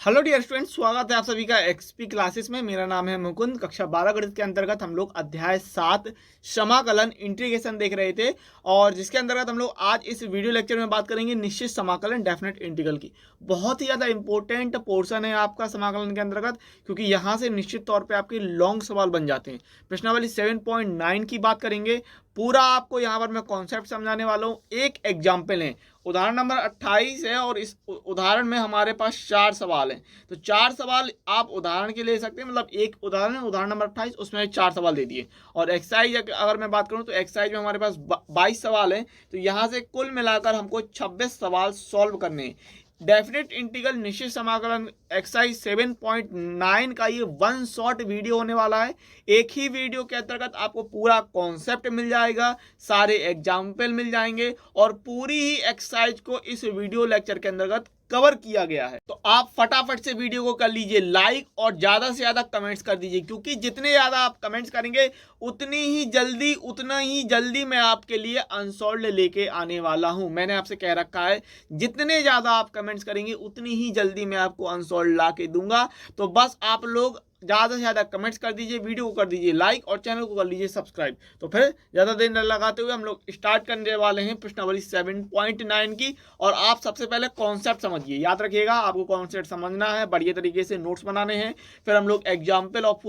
Hello dear students, स्वागत है आप सभी का एक्सपी क्लासेस में। मेरा नाम है मुकुंद। कक्षा 12 गणित के अंतर्गत हम लोग अध्याय 7 समाकलन इंटीग्रेशन देख रहे थे, और जिसके अंतर्गत हम लोग आज इस वीडियो लेक्चर में बात करेंगे निश्चित समाकलन डेफिनेट इंटीग्रल की। बहुत ही ज़्यादा इंपॉर्टेंट पोर्शन है आपका समाकलन के अंतर्गत, क्योंकि यहाँ से निश्चित तौर पर आपके लॉन्ग सवाल बन जाते हैं। प्रश्नावली 7.9 की बात करेंगे। पूरा आपको यहाँ पर मैं कॉन्सेप्ट समझाने वाला हूँ। एक एग्जाम्पल है, उदाहरण नंबर 28 है, और इस उदाहरण में हमारे पास 4 सवाल हैं। तो 4 सवाल आप उदाहरण के ले सकते हैं, मतलब एक उदाहरण है, उदाहरण नंबर 28, उसमें 4 सवाल दे दिए। और एक्सरसाइज अगर मैं बात करूं तो एक्सरसाइज में हमारे पास 22 सवाल हैं। तो यहाँ से कुल मिलाकर हमको 26 सवाल सॉल्व करने हैं। डेफिनेट इंटीग्रल निश्चित समाकलन एक्सरसाइज 7.9 का ये वन शॉट वीडियो होने वाला है। एक ही वीडियो के अंतर्गत आपको पूरा कॉन्सेप्ट मिल जाएगा, सारे एग्जाम्पल मिल जाएंगे, और पूरी ही एक्सरसाइज को इस वीडियो लेक्चर के अंतर्गत कवर किया गया है। तो आप फटाफट से वीडियो को कर लीजिए लाइक, और ज्यादा से ज्यादा कमेंट्स कर दीजिए, क्योंकि जितने ज्यादा आप कमेंट्स करेंगे उतना ही जल्दी मैं आपके लिए अनसॉल्व्ड लेके आने वाला हूं। मैंने आपसे कह रखा है, जितने ज्यादा आप कमेंट्स करेंगे उतनी ही जल्दी मैं आपको अनसॉल्व्ड ला के दूंगा। तो बस आप लोग ज़्यादा से ज़्यादा कमेंट्स कर दीजिए, वीडियो को कर दीजिए लाइक, और चैनल को कर लीजिए सब्सक्राइब। तो फिर ज़्यादा देर न लगाते हुए हम लोग स्टार्ट करने वाले हैं प्रश्नावली 7.9 की। और आप सबसे पहले कॉन्सेप्ट समझिए, याद रखिएगा, आपको कॉन्सेप्ट समझना है, बढ़िया तरीके से नोट्स बनाने हैं, फिर हम लोग एग्जाम्पल और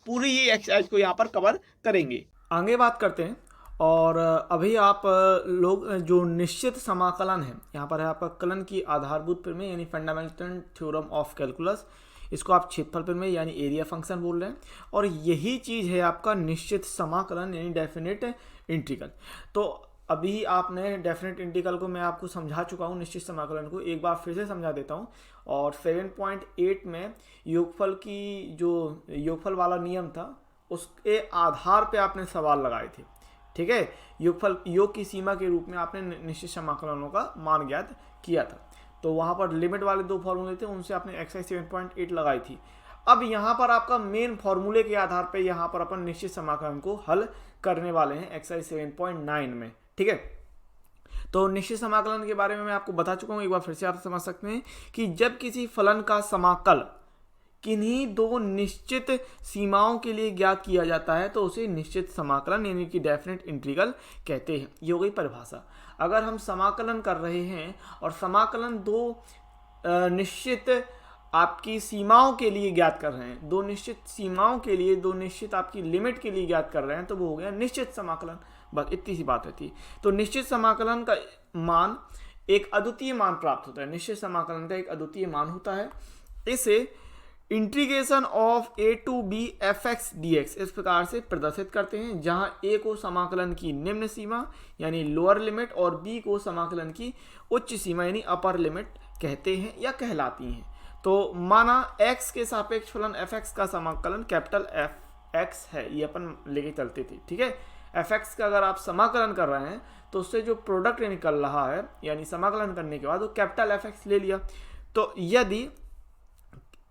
पूरी ही एक्सरसाइज को यहाँ पर कवर करेंगे। आगे बात करते हैं। और अभी आप लोग जो निश्चित समाकलन है, यहाँ पर है आपका कलन की आधारभूत प्रमेय यानी फंडामेंटल थ्योरम ऑफ कैलकुलस। इसको आप क्षेत्रफल प्रमेय यानी एरिया फंक्शन बोल रहे हैं, और यही चीज़ है आपका निश्चित समाकलन यानी डेफिनेट इंटीग्रल। तो अभी आपने डेफिनेट इंटीग्रल को मैं आपको समझा चुका हूँ, निश्चित समाकलन को एक बार फिर से समझा देता हूँ। और 7.8 में योगफल की जो योगफल वाला नियम था उसके आधार पे आपने सवाल लगाए थे, ठीक है। योग की सीमा के रूप में आपने निश्चित समाकलनों का मान ज्ञात किया था। तो वहाँ पर लिमिट वाले 2 फॉर्मूले थे, उनसे आपने एक्सरसाइज 7.8 लगाई थी। अब यहाँ पर आपका मेन फॉर्मूले के आधार पे यहाँ पर अपन निश्चित समाकलन को हल करने वाले हैं एक्सरसाइज 7.9 में, ठीक है। तो निश्चित समाकलन के बारे में मैं आपको बता चुका हूँ, एक बार फिर से आप समझ सकते हैं कि जब किसी फलन का समाकल किन्हीं 2 निश्चित सीमाओं के लिए ज्ञात किया जाता है तो उसे निश्चित समाकलन यानी कि डेफिनेट इंटीग्रल कहते हैं। ये हो गई परिभाषा। अगर हम समाकलन कर रहे हैं और समाकलन 2 निश्चित आपकी सीमाओं के लिए ज्ञात कर रहे हैं, 2 निश्चित सीमाओं के लिए, 2 निश्चित आपकी लिमिट के लिए ज्ञात कर रहे हैं, तो वो हो गया निश्चित समाकलन। बस इतनी सी बात रहती है। तो निश्चित समाकलन का मान एक अद्वितीय मान प्राप्त होता है। निश्चित समाकलन का एक अद्वितीय मान होता है। इसे integration of a to b fx dx इस प्रकार से प्रदर्शित करते हैं, जहां a को समाकलन की निम्न सीमा यानी लोअर लिमिट और b को समाकलन की उच्च सीमा यानी अपर लिमिट कहते हैं या कहलाती हैं। तो माना x के सापेक्ष फलन fx का समाकलन कैपिटल fx है, ये अपन लेके चलते थे, ठीक है। fx का अगर आप समाकलन कर रहे हैं तो उससे जो प्रोडक्ट निकल रहा है यानी समाकलन करने के बाद वो कैपिटल fx ले लिया। तो यदि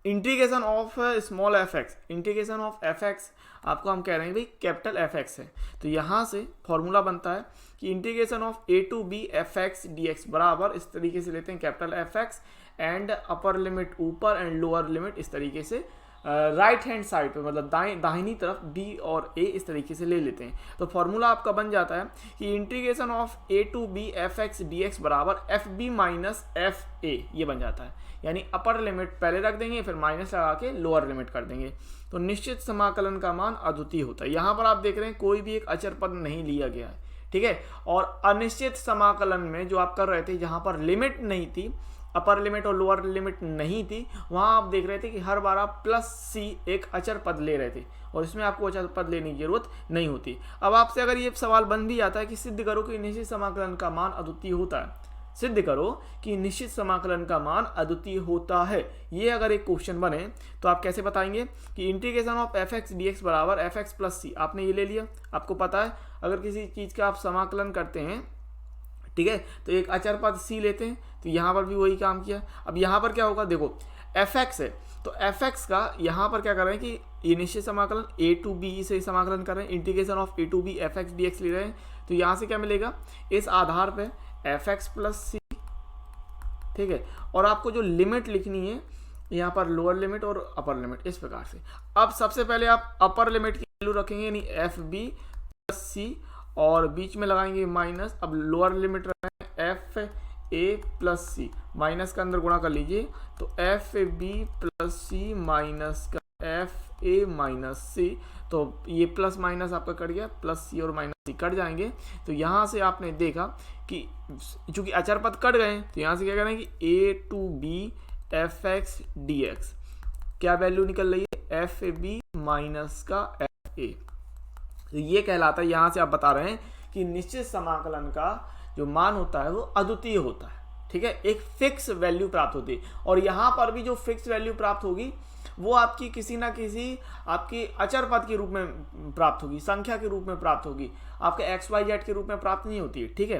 integration of small fx, integration of fx आपको हम कह रहे हैं भाई कैपिटल fx है, तो यहाँ से फॉर्मूला बनता है कि integration of a to b fx dx बराबर, इस तरीके से लेते हैं capital fx and upper limit ऊपर एंड लोअर लिमिट इस तरीके से राइट हैंड साइड पे, मतलब दाहिनी तरफ b और a इस तरीके से ले लेते हैं। तो फॉर्मूला आपका बन जाता है कि integration of a to b fx dx बराबर fb माइनस fa, ये बन जाता है। यानी अपर लिमिट पहले रख देंगे, फिर माइनस लगा के लोअर लिमिट कर देंगे। तो निश्चित समाकलन का मान अद्वितीय होता है। यहाँ पर आप देख रहे हैं कोई भी एक अचर पद नहीं लिया गया है, ठीक है। और अनिश्चित समाकलन में जो आप कर रहे थे, जहाँ पर लिमिट नहीं थी, अपर लिमिट और लोअर लिमिट नहीं थी, वहाँ आप देख रहे थे कि हर बार आप प्लस सी एक अचर पद ले रहे थे, और इसमें आपको अचर पद लेने की जरूरत नहीं होती। अब आपसे अगर ये सवाल बन भी जाता है कि सिद्ध करो कि निश्चित समाकलन का मान अद्वितीय होता है, सिद्ध करो कि निश्चित समाकलन का मान अद्वितीय होता है, ये अगर एक क्वेश्चन बने तो आप कैसे बताएंगे कि इंटीग्रेशन ऑफ fx dx बराबर fx प्लस सी, आपने ये ले लिया। आपको पता है अगर किसी चीज़ का आप समाकलन करते हैं, ठीक है, तो एक अचर पद c लेते हैं, तो यहाँ पर भी वही काम किया। अब यहाँ पर क्या होगा, देखो fx है, तो fx का यहाँ पर क्या कर रहे हैं कि ये निश्चित समाकलन a टू b से समाकलन कर रहे हैं, integration of a to b fx dx ले रहे हैं। तो यहाँ से क्या मिलेगा, इस आधार पे fx प्लस सी, ठीक है। और आपको जो लिमिट लिखनी है यहाँ पर लोअर लिमिट और अपर लिमिट इस प्रकार से। अब सबसे पहले आप अपर लिमिट की वैल्यू रखेंगे यानी एफ बी प्लस सी और बीच में लगाएंगे माइनस। अब लोअर लिमिट रखेंगे F A plus C, minus का अंदर गुणा कर लीजिए तो F B plus C minus का एफ ए माइनस सी, तो ये प्लस माइनस आपका कट गया, प्लस सी और माइनस सी कट जाएंगे। तो यहाँ से आपने देखा कि चूंकि अचर पद कट गए तो यहाँ से क्या करेंगे A to B F X D X, क्या वैल्यू निकल रही है एफ ए बी माइनस का एफ ए। तो ये कहलाता है, यहाँ से आप बता रहे हैं कि निश्चित समाकलन का जो मान होता है वो अद्वितीय होता है, ठीक है, एक फिक्स वैल्यू प्राप्त होती है। और यहाँ पर भी जो फिक्स वैल्यू प्राप्त होगी वो आपकी किसी ना किसी आपकी अचर पद के रूप में प्राप्त होगी, संख्या के रूप में प्राप्त होगी, आपके एक्स वाई जेड के रूप में प्राप्त नहीं होती है, ठीक है,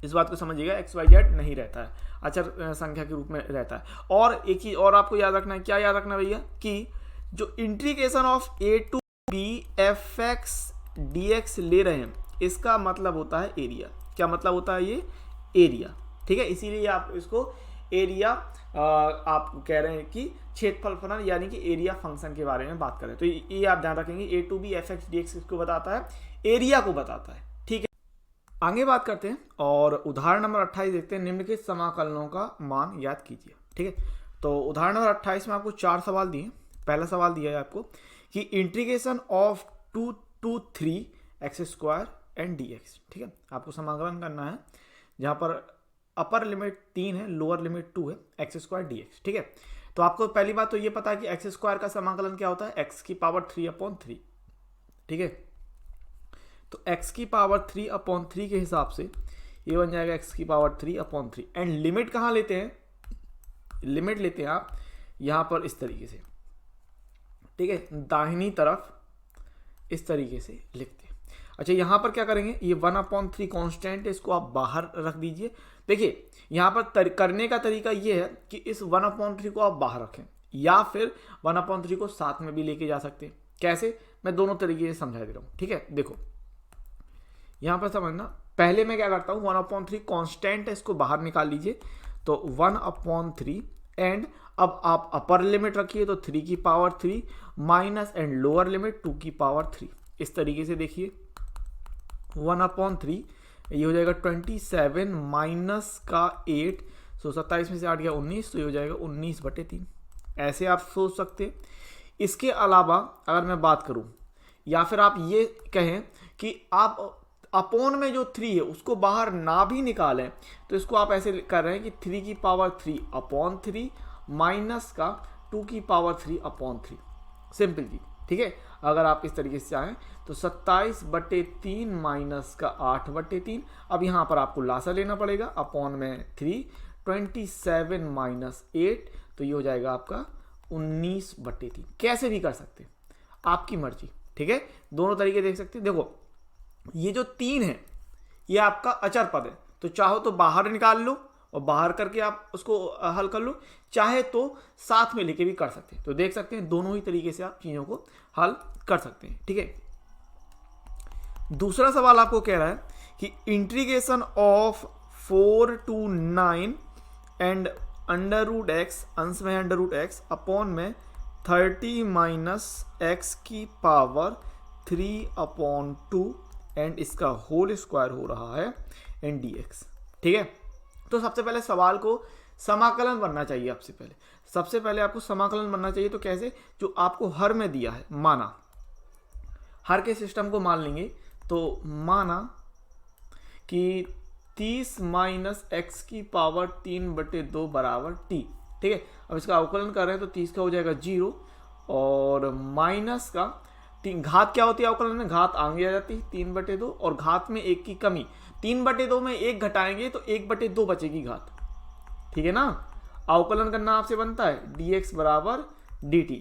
इस बात को समझिएगा, एक्स वाई जेड नहीं रहता है, अचर संख्या के रूप में रहता है। और एक चीज और आपको याद रखना है, क्या याद रखना भैया, कि जो integration of A to B F X D X ले रहे हैं इसका मतलब होता है एरिया। क्या मतलब होता है ये एरिया, ठीक है, इसीलिए आप इसको एरिया आप कह रहे हैं कि क्षेत्रफल फलन यानी कि एरिया फंक्शन के बारे में बात करें तो ये आप ध्यान रखेंगे, A to B F X D X इसको बताता है, एरिया को बताता है, ठीक है। आगे बात करते हैं और उदाहरण नंबर 28 देखते हैं, निम्नलिखित समाकलनों का मान याद कीजिए, ठीक है। तो उदाहरण नंबर 28 में आपको 4 सवाल दिए। पहला सवाल दिया है आपको कि integration of 2 to 3 x square and D X, ठीक है, आपको समाकलन करना है जहां पर अपर लिमिट 3 है, लोअर लिमिट 2 है, एक्स स्क्वायर डी एक्स, ठीक है। तो आपको पहली बात तो ये पता है कि एक्स स्क्वायर का समाकलन क्या होता है, एक्स की पावर 3/3, ठीक है। तो एक्स की पावर 3/3 के हिसाब से ये बन जाएगा एक्स की पावर 3/3 एंड लिमिट कहाँ लेते हैं, लिमिट लेते हैं आप यहां पर इस तरीके से, ठीक है, दाहिनी तरफ इस तरीके से लिखते हैं। अच्छा यहाँ पर क्या करेंगे, ये 1/3 कांस्टेंट है, इसको आप बाहर रख दीजिए। देखिए यहाँ पर करने का तरीका ये है कि इस 1/3 को आप बाहर रखें या फिर 1/3 को साथ में भी लेके जा सकते हैं। कैसे, मैं दोनों तरीके से समझा दे रहा हूँ, ठीक है। देखो यहाँ पर समझना, पहले मैं क्या करता हूँ, 1/3 कांस्टेंट है, इसको बाहर निकाल लीजिए, तो 1/3 एंड अब आप अपर लिमिट रखिए तो 3 की power 3 minus and lower limit 2 की पावर 3, इस तरीके से देखिए 1/3 ये हो जाएगा 27 माइनस का 8, सो 27 में से 8 गया 19, तो ये हो जाएगा 19/3, ऐसे आप सोच सकते हैं। इसके अलावा अगर मैं बात करूं या फिर आप ये कहें कि आप अपोन में जो 3 है उसको बाहर ना भी निकालें तो इसको आप ऐसे कर रहे हैं कि 3 की पावर 3/3 माइनस का 2 की पावर 3/3, सिंपल जी, ठीक है। अगर आप इस तरीके से चाहें तो 27/3 माइनस का 8/3, अब यहाँ पर आपको लासा लेना पड़ेगा, अपॉन में 3, 27 माइनस 8, तो ये हो जाएगा आपका 19/3। कैसे भी कर सकते हैं, आपकी मर्जी, ठीक है, दोनों तरीके देख सकते हैं। देखो ये जो 3 है ये आपका अचर पद है, तो चाहो तो बाहर निकाल लो और बाहर करके आप उसको हल कर लो, चाहे तो साथ में लेके भी कर सकते हैं। तो देख सकते हैं दोनों ही तरीके से आप चीजों को हल कर सकते हैं, ठीक है। दूसरा सवाल आपको कह रहा है कि integration of 4 to 9 and √x, अंश में √x अपॉन में 30 माइनस x की पावर 3/2 एंड इसका होल स्क्वायर हो रहा है एंड dx, ठीक है। तो सबसे पहले सवाल को समाकलन बनना चाहिए, सबसे पहले आपको समाकलन बनना चाहिए। तो कैसे, जो आपको हर में दिया है, माना हर के सिस्टम को मान लेंगे, तो माना कि 30 माइनस एक्स की पावर 3/2 बराबर t, ठीक है। अब इसका अवकलन कर रहे हैं तो 30 का हो जाएगा 0 और माइनस का 3, घात क्या होती है अवकलन में, घात आगे आ जाती है 3/2 और घात में 1 की कमी, 3/2 में 1 घटाएंगे तो 1/2 बचेगी घात, ठीक है ना। अवकलन करना आपसे बनता है dx बराबर dt,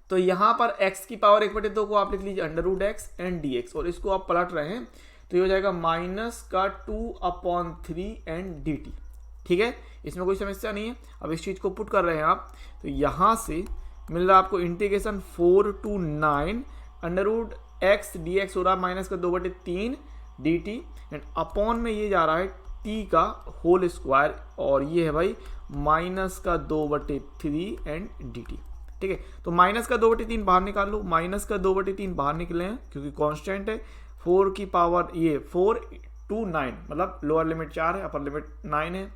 तो यहां पर x की पावर 1/2 को आप लिख लीजिए √x एंड dx और इसको आप पलट रहे हैं तो ये हो जाएगा माइनस का 2/3 एंड dt, ठीक है, इसमें कोई समस्या नहीं है। अब इस चीज को पुट कर रहे हैं आप, तो यहां से मिल रहा है आपको इंटीग्रेशन 4 to 9 √x dx हो रहा है माइनस का 2/3 dt एंड अपॉन में ये जा रहा है टी का होल स्क्वायर, और ये है भाई माइनस का 2/3 एंड डी टी। ठीक है, तो माइनस का 2/3 बाहर निकाल लो, माइनस का 2/3 बाहर निकले हैं क्योंकि कांस्टेंट है। 4 की पावर ये 4 to 9, मतलब लोअर लिमिट 4 है, अपर लिमिट 9 है,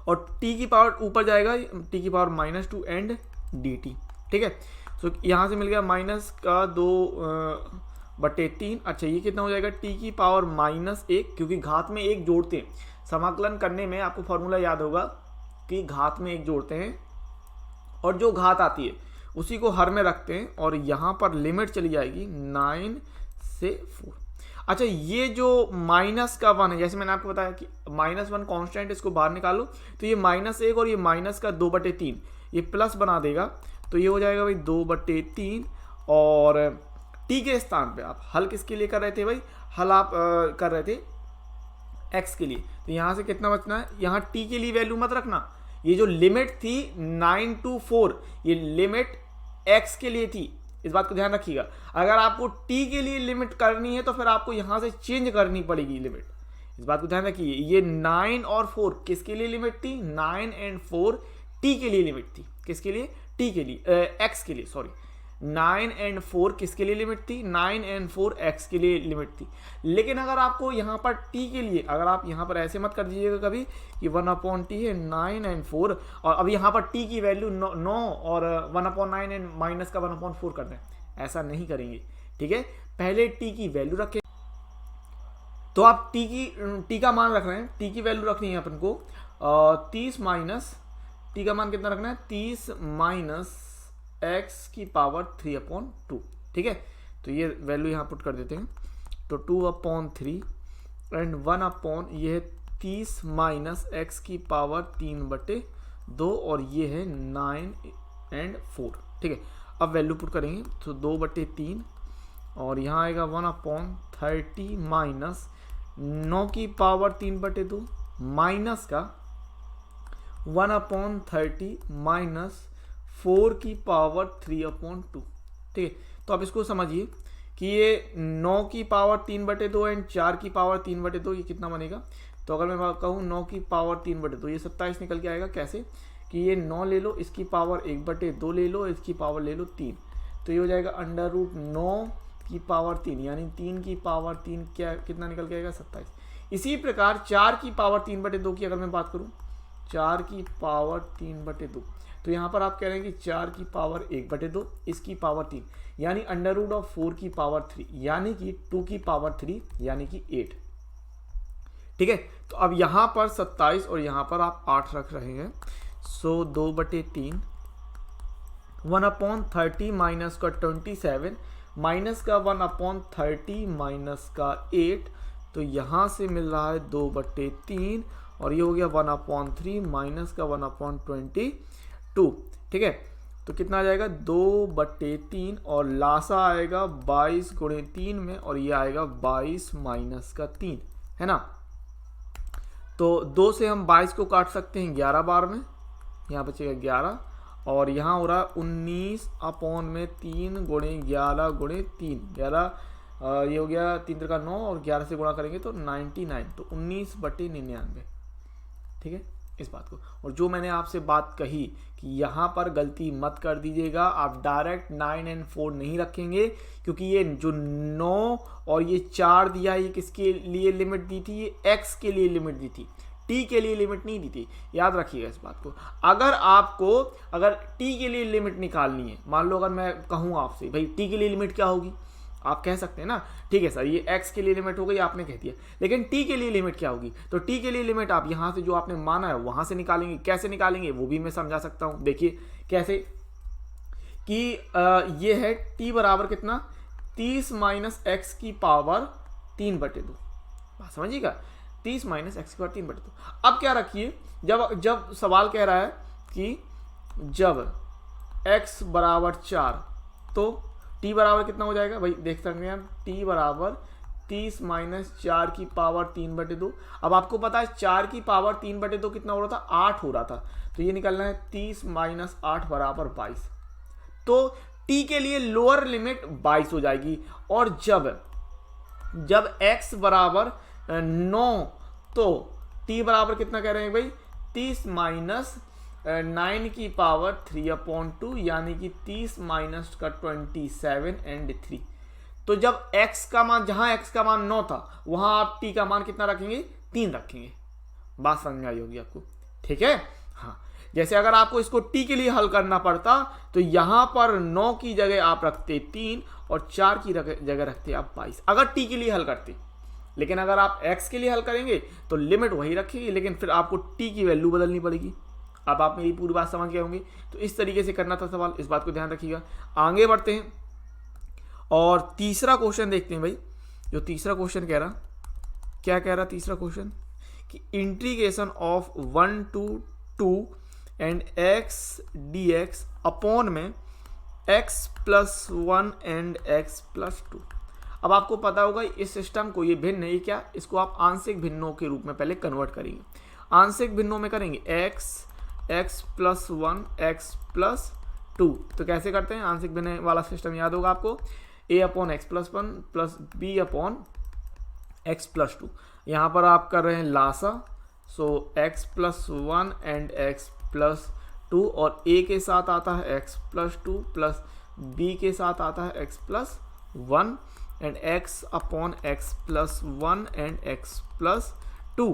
और t की पावर ऊपर जाएगा, t की पावर -2 एंड डी टी। ठीक है, तो यहाँ से मिल गया माइनस का 2/3। अच्छा, ये कितना हो जाएगा, t की पावर -1, क्योंकि घात में एक जोड़ते हैं। समाकलन करने में आपको फॉर्मूला याद होगा कि घात में एक जोड़ते हैं और जो घात आती है उसी को हर में रखते हैं, और यहाँ पर लिमिट चली जाएगी 9 से 4। अच्छा, ये जो -1 है, जैसे मैंने आपको बताया कि -1 कांस्टेंट, इसको बाहर निकालो तो ये -1 और ये माइनस का 2/3 ये प्लस बना देगा, तो ये हो जाएगा भाई 2/3। और t के स्थान पे आप हल किसके लिए कर रहे थे भाई, हल आप कर रहे थे x के लिए, तो यहाँ से कितना बचना है, यहाँ t के लिए वैल्यू मत रखना। ये जो लिमिट थी 9 to 4, ये लिमिट x के लिए थी, इस बात को ध्यान रखिएगा। अगर आपको t के लिए लिमिट करनी है तो फिर आपको यहाँ से चेंज करनी पड़ेगी लिमिट, इस बात को ध्यान रखिए। ये 9 और 4 किसके लिए लिमिट थी, 9 एंड 4 t के लिए लिमिट थी, किसके लिए, t के लिए, x के लिए, सॉरी। 9 एंड 4 किसके लिए लिमिट थी, 9 एंड 4 x के लिए लिमिट थी। लेकिन अगर आपको यहाँ पर t के लिए, अगर आप यहाँ पर ऐसे मत कर दीजिएगा कभी कि 1/t है 9 एंड 4, और अब यहाँ पर t की वैल्यू 9 और 1/9 एंड माइनस का 1/4 कर दें, ऐसा नहीं करेंगे। ठीक है, पहले t की वैल्यू रखें, तो आप t का मान रख रहे हैं, t की वैल्यू रखनी है अपन को 30 माइनस, t का मान कितना रखना है, 30 माइनस x की पावर 3/2। ठीक है, तो ये वैल्यू यहाँ पुट कर देते हैं, तो 2/3 एंड 1 ये है 30 माइनस x की पावर 3/2, और ये है 9 एंड 4। ठीक है, अब वैल्यू पुट करेंगे तो 2/3, और यहाँ आएगा 1/30 माइनस 9 की पावर 3/2 माइनस का 1/30 माइनस 4 की पावर 3/2। ठीक है, तो आप इसको समझिए कि ये 9 की पावर 3/2 एंड 4 की पावर 3/2, ये कितना बनेगा, तो अगर मैं कहूँ 9 की पावर 3/2, ये 27 निकल के आएगा। कैसे कि ये 9 ले लो, इसकी पावर 1/2 ले लो, इसकी पावर ले लो 3, तो ये हो जाएगा √9 की पावर 3, यानी 3 की पावर 3 क्या कितना निकल के आएगा, 27। इसी प्रकार 4 की पावर 3/2 की अगर मैं बात करूँ, 4 की पावर 3/2, तो यहाँ पर आप कह रहे हैं कि 4 की पावर 1/2, इसकी पावर 3, यानी √4 की पावर 3, यानी कि 2 की पावर 3, यानी कि 8। ठीक है, तो अब यहाँ पर 27 और यहाँ पर आप 8 रख रहे हैं, सो 2/3 1/30 माइनस का 27 माइनस का 1/30 माइनस का 8, तो यहाँ से मिल रहा है 2/3, और ये हो गया 1/3 माइनस का 1/22। ठीक है, तो कितना आ जाएगा 2/3, और लासा आएगा 22 × 3 में, और ये आएगा 22 माइनस का 3, है ना। तो 2 से हम 22 को काट सकते हैं 11 बार में, यहाँ बचेगा 11, और यहाँ हो रहा है 19/3 × 11 × 3, 11 ये हो गया 3 का 9, और 11 से गुणा करेंगे तो 99, तो 19/99। ठीक है, इस बात को, और जो मैंने आपसे बात कही कि यहाँ पर गलती मत कर दीजिएगा, आप डायरेक्ट 9 एंड 4 नहीं रखेंगे, क्योंकि ये जो 9 और ये 4 दिया, ये किसके लिए लिमिट दी थी, ये x के लिए लिमिट दी थी, t के लिए लिमिट नहीं दी थी। याद रखिएगा इस बात को। अगर t के लिए लिमिट निकालनी है, मान लो अगर मैं कहूँ आपसे भाई t के लिए लिमिट क्या होगी, आप कह सकते हैं ना, ठीक है सर ये x के लिए लिमिट हो गई, आपने कह दिया, लेकिन t के लिए लिमिट क्या होगी, तो t के लिए लिमिट आप यहाँ से जो आपने माना है वहाँ से निकालेंगे। कैसे निकालेंगे वो भी मैं समझा सकता हूँ। देखिए कैसे कि ये है t बराबर कितना, 30 माइनस x की पावर 3/2, बात समझिएगा, 30 माइनस x की पावर 3/2। अब क्या रखिए, जब सवाल कह रहा है कि जब x बराबर 4 तो t बराबर कितना हो जाएगा, भाई देख सकते हैं हम, t बराबर 30 माइनस 4 की पावर 3/2। अब आपको पता है 4 की पावर 3/2 कितना हो रहा था, 8 हो रहा था, तो ये निकलना है 30 माइनस 8 बराबर 22। तो t के लिए लोअर लिमिट 22 हो जाएगी, और जब x बराबर 9 तो t बराबर कितना कह रहे हैं भाई, 30 माइनस 9 की पावर 3/2 यानी कि 30 माइनस का 27 एंड 3। तो जब x का मान, जहां x का मान 9 था वहां आप t का मान कितना रखेंगे, 3 रखेंगे। बात समझ में आई होगी आपको, ठीक है। हाँ, जैसे अगर आपको इसको t के लिए हल करना पड़ता तो यहां पर 9 की जगह आप रखते 3 और 4 की जगह रखते आप 22, अगर t के लिए हल करते। लेकिन अगर आप x के लिए हल करेंगे तो लिमिट वही रखेगी, लेकिन फिर आपको t की वैल्यू बदलनी पड़ेगी। अब आप मेरी पूरी बात समझ गए होंगे। तो इस तरीके से करना था सवाल, इस बात को ध्यान रखिएगा। आगे बढ़ते हैं और तीसरा क्वेश्चन देखते हैं भाई। जो तीसरा क्वेश्चन कह रहा, क्या कह रहा तीसरा क्वेश्चन, कि integration of 1 to 2 and x dx upon में x plus 1 and x plus 2। अब आपको पता होगा इस सिस्टम को, ये भिन्न है, ये क्या, इसको आप आंशिक भिन्नों के रूप में पहले कन्वर्ट करेंगे। आंशिक भिन्नों में करेंगे x प्लस 1 x प्लस 2। तो कैसे करते हैं, आंशिक भिन्न वाला सिस्टम याद होगा आपको, a upon X plus 1 plus b upon X plus 2। यहाँ पर आप कर रहे हैं लासा, सो x plus 1 and x plus 2, और a के साथ आता है x प्लस 2 प्लस b के साथ आता है x plus 1 and x upon X plus 1 and x plus 2।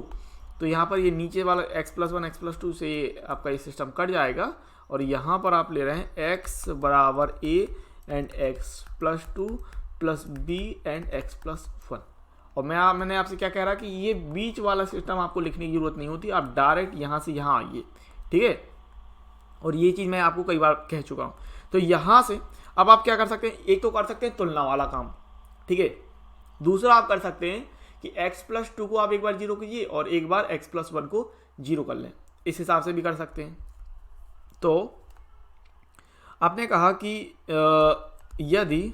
तो यहाँ पर ये नीचे वाला x प्लस 1 x प्लस 2 से आपका ये सिस्टम कट जाएगा, और यहाँ पर आप ले रहे हैं x बराबर a and x plus 2 plus b and x plus 1। और मैंने आपसे क्या कह रहा कि ये बीच वाला सिस्टम आपको लिखने की जरूरत नहीं होती, आप डायरेक्ट यहाँ से यहाँ आइए, ठीक है। और ये चीज़ मैं आपको कई बार कह चुका हूँ। तो यहाँ से अब आप क्या कर सकते हैं, एक तो कर सकते हैं तुलना वाला काम, ठीक है। दूसरा आप कर सकते हैं कि x प्लस 2 को आप एक बार 0 कीजिए और एक बार x प्लस 1 को 0 कर लें, इस हिसाब से भी कर सकते हैं। तो आपने कहा कि यदि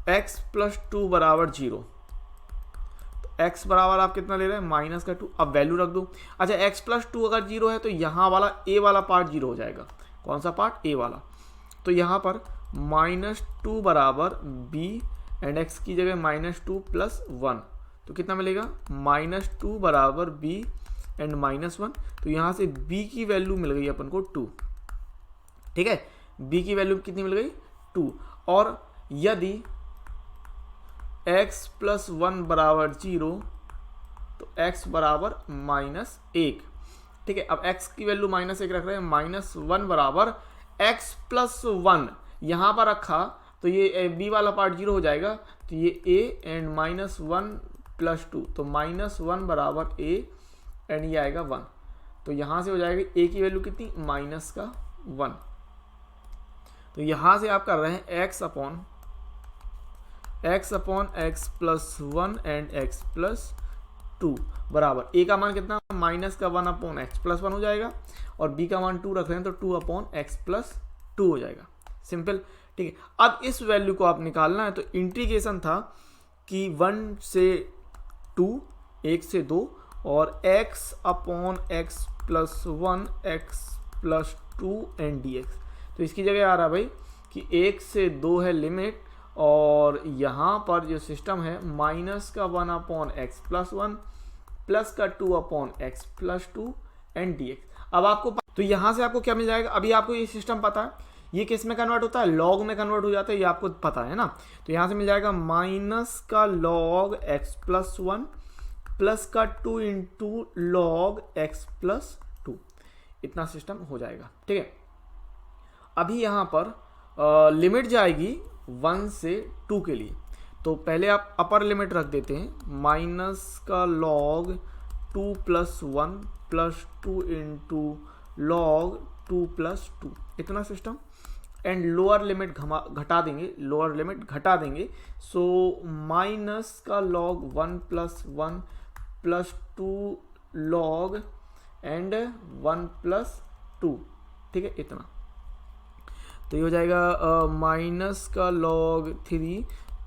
x प्लस 2 बराबर 0, तो x बराबर आप कितना ले रहे हैं, माइनस का 2। अब वैल्यू रख दो। अच्छा, x प्लस 2 अगर 0 है तो यहाँ वाला a वाला पार्ट 0 हो जाएगा। कौन सा पार्ट, a वाला। तो यहाँ पर माइनस 2 बराबर b एंड x की जगह माइनस 2 प्लस 1, तो कितना मिलेगा, माइनस 2 बराबर b एंड माइनस 1। तो यहाँ से b की वैल्यू मिल गई अपन को 2, ठीक है। b की वैल्यू कितनी मिल गई, 2। और यदि x प्लस 1 बराबर 0, तो x बराबर माइनस 1, ठीक है। अब x की वैल्यू माइनस 1 रख रहे हैं, माइनस 1 बराबर x प्लस 1 यहाँ पर रखा तो ये b वाला पार्ट 0 हो जाएगा, तो ये a एंड माइनस 1 प्लस 2, तो माइनस 1 बराबर a एंड ये आएगा 1। तो यहाँ से हो जाएगा a की वैल्यू कितनी, माइनस का 1। तो यहाँ से आप कर रहे हैं x upon x plus 1 and x plus 2 बराबर a का मान कितना, माइनस का 1 अपॉन एक्स प्लस 1 हो जाएगा, और b का मान 2 रख रहे हैं तो 2 अपॉन एक्स प्लस 2 हो जाएगा। सिंपल, ठीक है। अब इस वैल्यू को आप निकालना है, तो इंटीग्रेशन था कि 1 से 2, 1 से 2, और x upon X plus 1 x plus 2 and dx। तो इसकी जगह आ रहा भाई कि 1 से 2 है लिमिट, और यहाँ पर जो सिस्टम है माइनस का 1 अपॉन एक्स प्लस 1 प्लस का 2 upon X plus 2 and dx। अब आपको तो यहाँ से आपको क्या मिल जाएगा, अभी आपको ये सिस्टम पता है, ये किस में कन्वर्ट होता है, लॉग में कन्वर्ट हो जाता है, ये आपको पता है ना। तो यहाँ से मिल जाएगा माइनस का लॉग एक्स प्लस 1 प्लस का 2 इंटू लॉग एक्स प्लस 2, इतना सिस्टम हो जाएगा, ठीक है। अभी यहाँ पर लिमिट जाएगी 1 से 2 के लिए, तो पहले आप अपर लिमिट रख देते हैं, माइनस का log 2 plus 1 plus 2 into log 2 plus 2, इतना सिस्टम। एंड लोअर लिमिट घटा देंगे, लोअर लिमिट घटा देंगे, सो माइनस का log 1 plus 1 plus 2 log and 1 plus 2, ठीक है, इतना। तो ये हो जाएगा माइनस का लॉग 3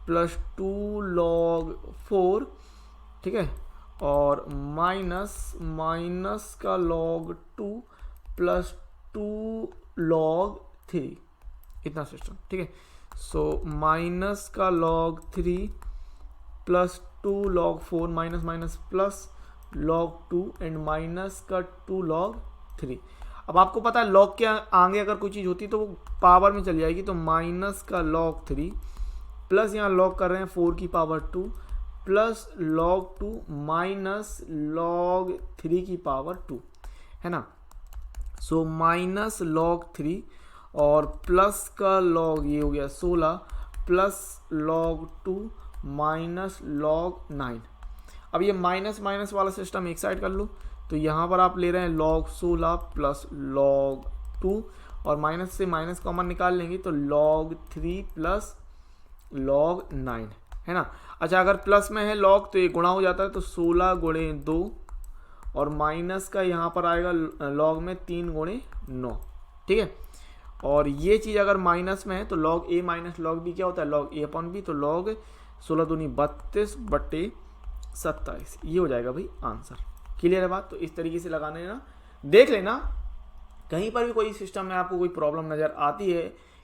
प्लस 2 लॉग 4, ठीक है, और माइनस का लॉग 2 प्लस 2 लॉग 3, इतना सिस्टम, ठीक है। सो माइनस का log 3 plus 2 log 4, minus minus plus log 2 and minus का 2 log 3। अब आपको पता है log के आगे अगर कोई चीज़ होती तो वो पावर में चली जाएगी, तो माइनस का log 3 प्लस यहाँ log कर रहे हैं 4 की power 2 plus log 2 minus log 3 की पावर 2, है ना। सो माइनस log 3 और प्लस का log ये हो गया 16 प्लस log 2 माइनस log 9। अब ये माइनस माइनस वाला सिस्टम एक साइड कर लो, तो यहाँ पर आप ले रहे हैं log 16 प्लस log 2 और माइनस से माइनस कॉमन निकाल लेंगे तो log 3 प्लस log 9, है ना। अच्छा अगर प्लस में है log तो ये गुणा हो जाता है, तो 16 गुणे 2 और माइनस का यहाँ पर आएगा log में 3 गुणे 9, ठीक है। और ये चीज़ अगर माइनस में है तो log a minus log b क्या होता है, log a अपॉन b, तो log 16 दूनी 32 बट्टे 27, ये हो जाएगा भाई आंसर। क्लियर है बात। तो इस तरीके से लगाने ना, देख लेना कहीं पर भी कोई सिस्टम में आपको कोई प्रॉब्लम नज़र आती है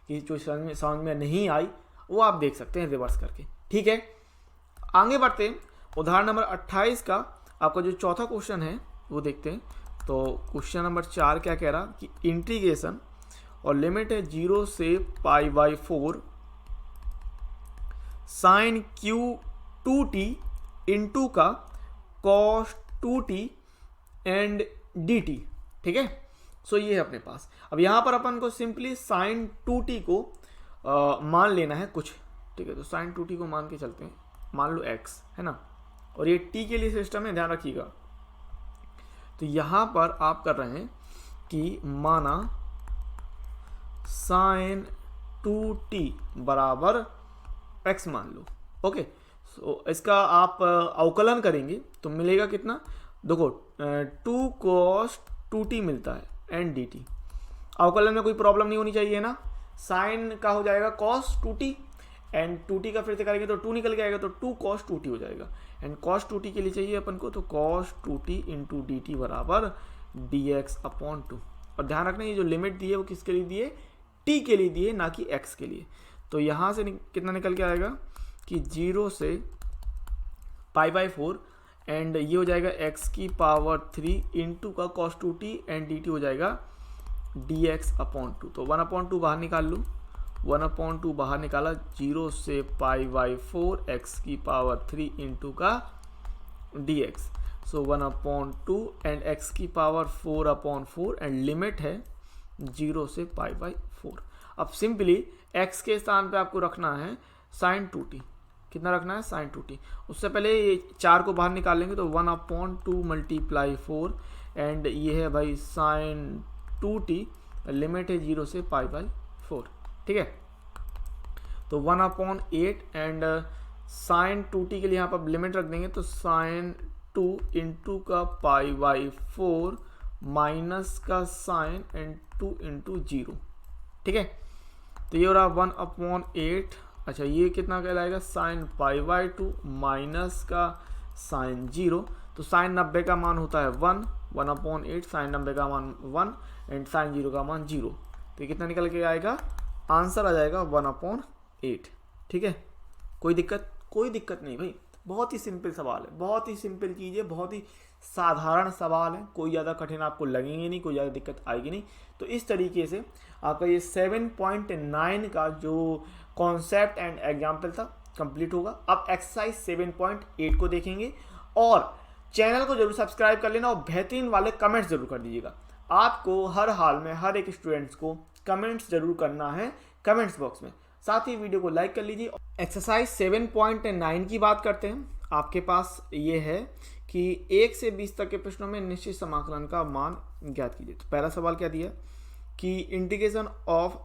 कि जो समझ में नहीं आई, वो आप देख सकते हैं रिवर्स करके, ठीक है। आगे बढ़ते हैं, उदाहरण नंबर 28 का आपका जो चौथा क्वेश्चन है वो देखते हैं। तो क्वेश्चन नंबर 4 क्या कह रहा कि इंटीग्रेशन और लिमिट है 0 से π/4 साइन q2t इंटू का cos 2t एंड dt, ठीक है। सो ये है अपने पास। अब यहाँ पर अपन को सिंपली साइन 2t को मान लेना है कुछ, ठीक है। तो साइन 2t को मान के चलते हैं, मान लो x, है ना, और ये t के लिए सिस्टम है, ध्यान रखिएगा। तो यहाँ पर आप कर रहे हैं कि माना साइन 2t बराबर x मान लो, ओके। सो इसका आप अवकलन करेंगे तो मिलेगा कितना, देखो 2 cos 2t मिलता है एंड dt। अवकलन में कोई प्रॉब्लम नहीं होनी चाहिए ना। साइन का हो जाएगा cos 2t एंड 2t का फिर से करेंगे तो 2 निकल के आएगा, तो 2 cos 2t हो जाएगा। एंड cos 2t के लिए चाहिए अपन को, तो cos 2t इंटू dt बराबर dx अपॉन 2। और ध्यान रखना ये जो लिमिट दी है वो किसके लिए दी है, t के लिए दी है, ना कि x के लिए। तो यहाँ से कितना निकल के आएगा कि 0 से π/4 एंड ये हो जाएगा x की पावर 3 इंटू का cos 2t एंड dt हो जाएगा dx अपॉन 2। तो 1/2 बाहर निकाल लूँ, 1/2 बाहर निकाला, 0 से π/4 x की पावर 3 इंटू का dx। सो 1/2 एंड x की पावर 4/4 एंड लिमिट है 0 से π/4। अब सिंपली x के स्थान पे आपको रखना है साइन 2t, कितना रखना है साइन 2t। उससे पहले ये 4 को बाहर निकाल लेंगे तो 1/2 मल्टीप्लाई 4 एंड ये है भाई साइन 2t, लिमिट है 0 से π/4, ठीक है। तो 1/8 एंड साइन 2t के लिए यहाँ पर लिमिट रख देंगे, तो साइन 2 इंटू का π/4 माइनस का साइन एंड 2 इंटू 0, ठीक है। तो ये हो रहा 1/8। अच्छा ये कितना कहलाएगा, साइन π/2 माइनस का साइन 0। तो साइन 90 का मान होता है 1, 1/8 साइन 90 का मान 1 एंड साइन 0 का मान 0। तो ये कितना निकल के आएगा, आंसर आ जाएगा 1/8, ठीक है। कोई दिक्कत नहीं भाई, बहुत ही सिंपल सवाल है, बहुत ही सिंपल चीज़ है, बहुत ही साधारण सवाल है, कोई ज़्यादा कठिन आपको लगेंगे नहीं, कोई ज़्यादा दिक्कत आएगी नहीं। तो इस तरीके से आपका ये 7.9 का जो कॉन्सेप्ट एंड एग्जाम्पल था कंप्लीट होगा। अब एक्सरसाइज 7.8 को देखेंगे और चैनल को जरूर सब्सक्राइब कर लेना और बेहतरीन वाले कमेंट्स जरूर कर दीजिएगा। आपको हर हाल में हर एक स्टूडेंट्स को कमेंट्स जरूर करना है कमेंट्स बॉक्स में, साथ ही वीडियो को लाइक कर लीजिए। एक्सरसाइज 7.9 की बात करते हैं। आपके पास ये है कि 1 से 20 तक के प्रश्नों में निश्चित समाकलन का मान ज्ञात कीजिए। तो पहला सवाल क्या दिया कि इंटीग्रेशन ऑफ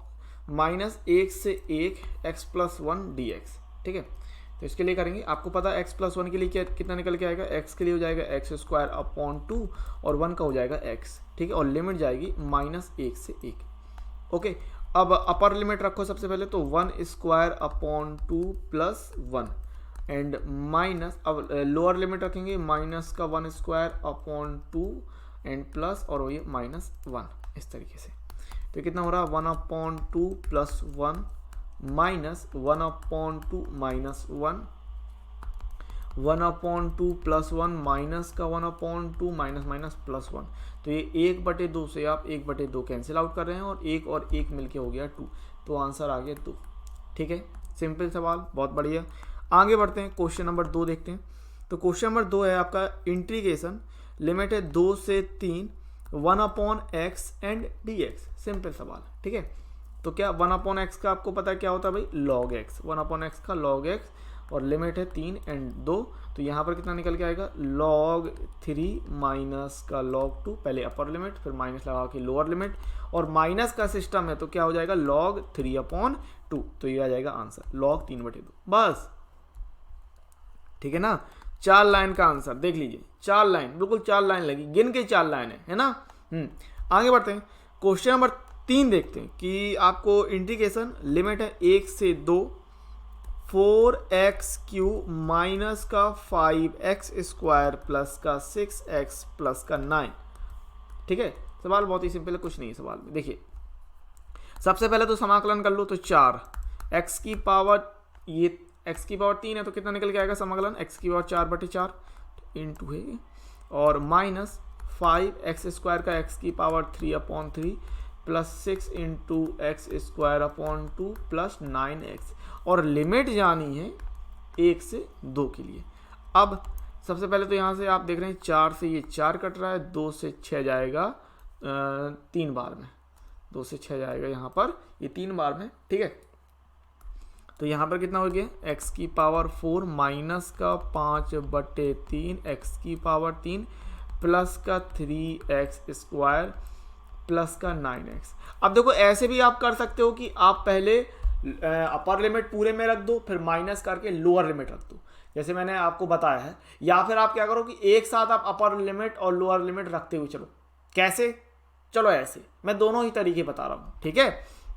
-1 से 1 x + 1 dx, ठीक है। तो इसके लिए करेंगे, आपको पता है x + 1 के लिए कितना निकल के आएगा, x के लिए हो जाएगा x² और 1 का हो जाएगा x, ठीक है। और लिमिट जाएगी -1 से 1, ओके। अब अपर लिमिट रखो सबसे पहले, तो 1² प्लस 1 एंड माइनस, अब लोअर लिमिट रखेंगे -(1²) एंड प्लस और ये -1, इस तरीके से। तो कितना हो रहा है 1/2 प्लस 1 माइनस 1/2 -1 1/2 +1 माइनस का 1/2 माइनस माइनस +1, तो ये 1/2 से आप 1/2 कैंसिल आउट कर रहे हैं और एक मिलके हो गया 2, तो आंसर आ गया 2। ठीक है, सिंपल सवाल, बहुत बढ़िया। आगे बढ़ते हैं, क्वेश्चन नंबर 2 देखते हैं। तो क्वेश्चन नंबर 2 है आपका इंटीग्रेशन, लिमिट है 2 से 3 1/x एंड dx, सिंपल सवाल। ठीक है, तो क्या 1/x का आपको पता है क्या होता है भाई, log x, 1/x का log x, और लिमिट है 3 एंड 2, तो यहाँ पर कितना निकल के आएगा, log 3 माइनस का log 2, पहले अपर लिमिट फिर माइनस लगा के लोअर लिमिट, और माइनस का सिस्टम है तो क्या हो जाएगा log 3/2, तो ये आ जाएगा आंसर log 3/2, बस। ठीक है ना, 4 लाइन का आंसर देख लीजिए, 4 लाइन, बिल्कुल 4 लाइन लगी, गिन के 4 लाइन है ना। आगे बढ़ते हैं, क्वेश्चन नंबर 3 देखते हैं कि आपको इंटीग्रेशन, लिमिट है 1 से 2 4x³ माइनस का 5x² प्लस का 6x प्लस का 9। ठीक है, सवाल बहुत ही सिंपल है, कुछ नहीं है सवाल में। देखिए सबसे पहले तो समाकलन कर लो, तो 4 x की पावर, ये x की पावर 3 है तो कितना निकल के आएगा समाकलन, x की पावर 4/4 इंटू है, और माइनस 5x² का x की power 3/3 plus 6 into x² plus 9x, और लिमिट जानी है 1 से 2 के लिए। अब सबसे पहले तो यहाँ से आप देख रहे हैं 4 से ये 4 कट रहा है, 2 से 6 जाएगा 3 बार में, 2 से 6 जाएगा यहाँ पर, ये 3 बार में। ठीक है, तो यहाँ पर कितना हो गया, x की पावर 4 माइनस का 5/3 x की पावर 3 प्लस का 3x² प्लस का 9x। अब देखो ऐसे भी आप कर सकते हो कि आप पहले अपर लिमिट पूरे में रख दो, फिर माइनस करके लोअर लिमिट रख दो, जैसे मैंने आपको बताया है, या फिर आप क्या करो कि एक साथ आप अपर लिमिट और लोअर लिमिट रखते हुए चलो। कैसे, चलो ऐसे, मैं दोनों ही तरीके बता रहा हूँ। ठीक है,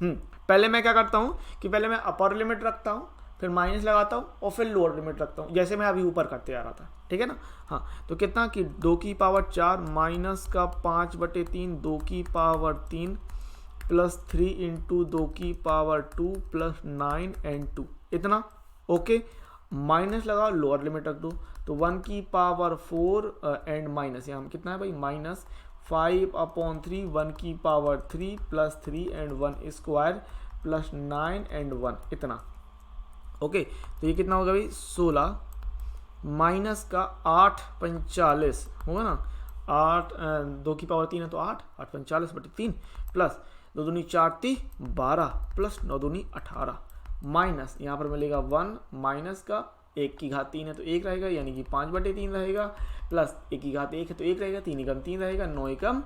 पहले मैं क्या करता हूँ कि पहले मैं अपर लिमिट रखता हूँ, फिर माइनस लगाता हूँ, और फिर लोअर लिमिट रखता हूँ, जैसे मैं अभी ऊपर करते आ रहा था। ठीक है ना, हाँ, तो कितना कि 2 की पावर 4 माइनस का 5/3 2 की पावर 3 प्लस 3 इंटू 2 की पावर 2 प्लस 9 एंड 2, इतना। ओके, माइनस लगाओ, लोअर लिमिट रख दो, तो 1 की पावर 4 एंड माइनस, यहाँ कितना है भाई, माइनस 5/3 1 की power 3 plus 3 and 1² plus 9 and 1, इतना। ओके, तो ये कितना होगा भाई, 16 माइनस का 8/45 होगा ना, 8 2 की पावर 3 है तो 8/45/3 प्लस 2 दूनी 4 × 12 प्लस 9 दूनी 18 माइनस, यहाँ पर मिलेगा 1 माइनस का 1 की घात 3 है तो 1 रहेगा, यानी कि 5/3 रहेगा, प्लस 1 की घात 1 है तो 1 रहेगा, 3 एकम 3 रहेगा, 9 एकम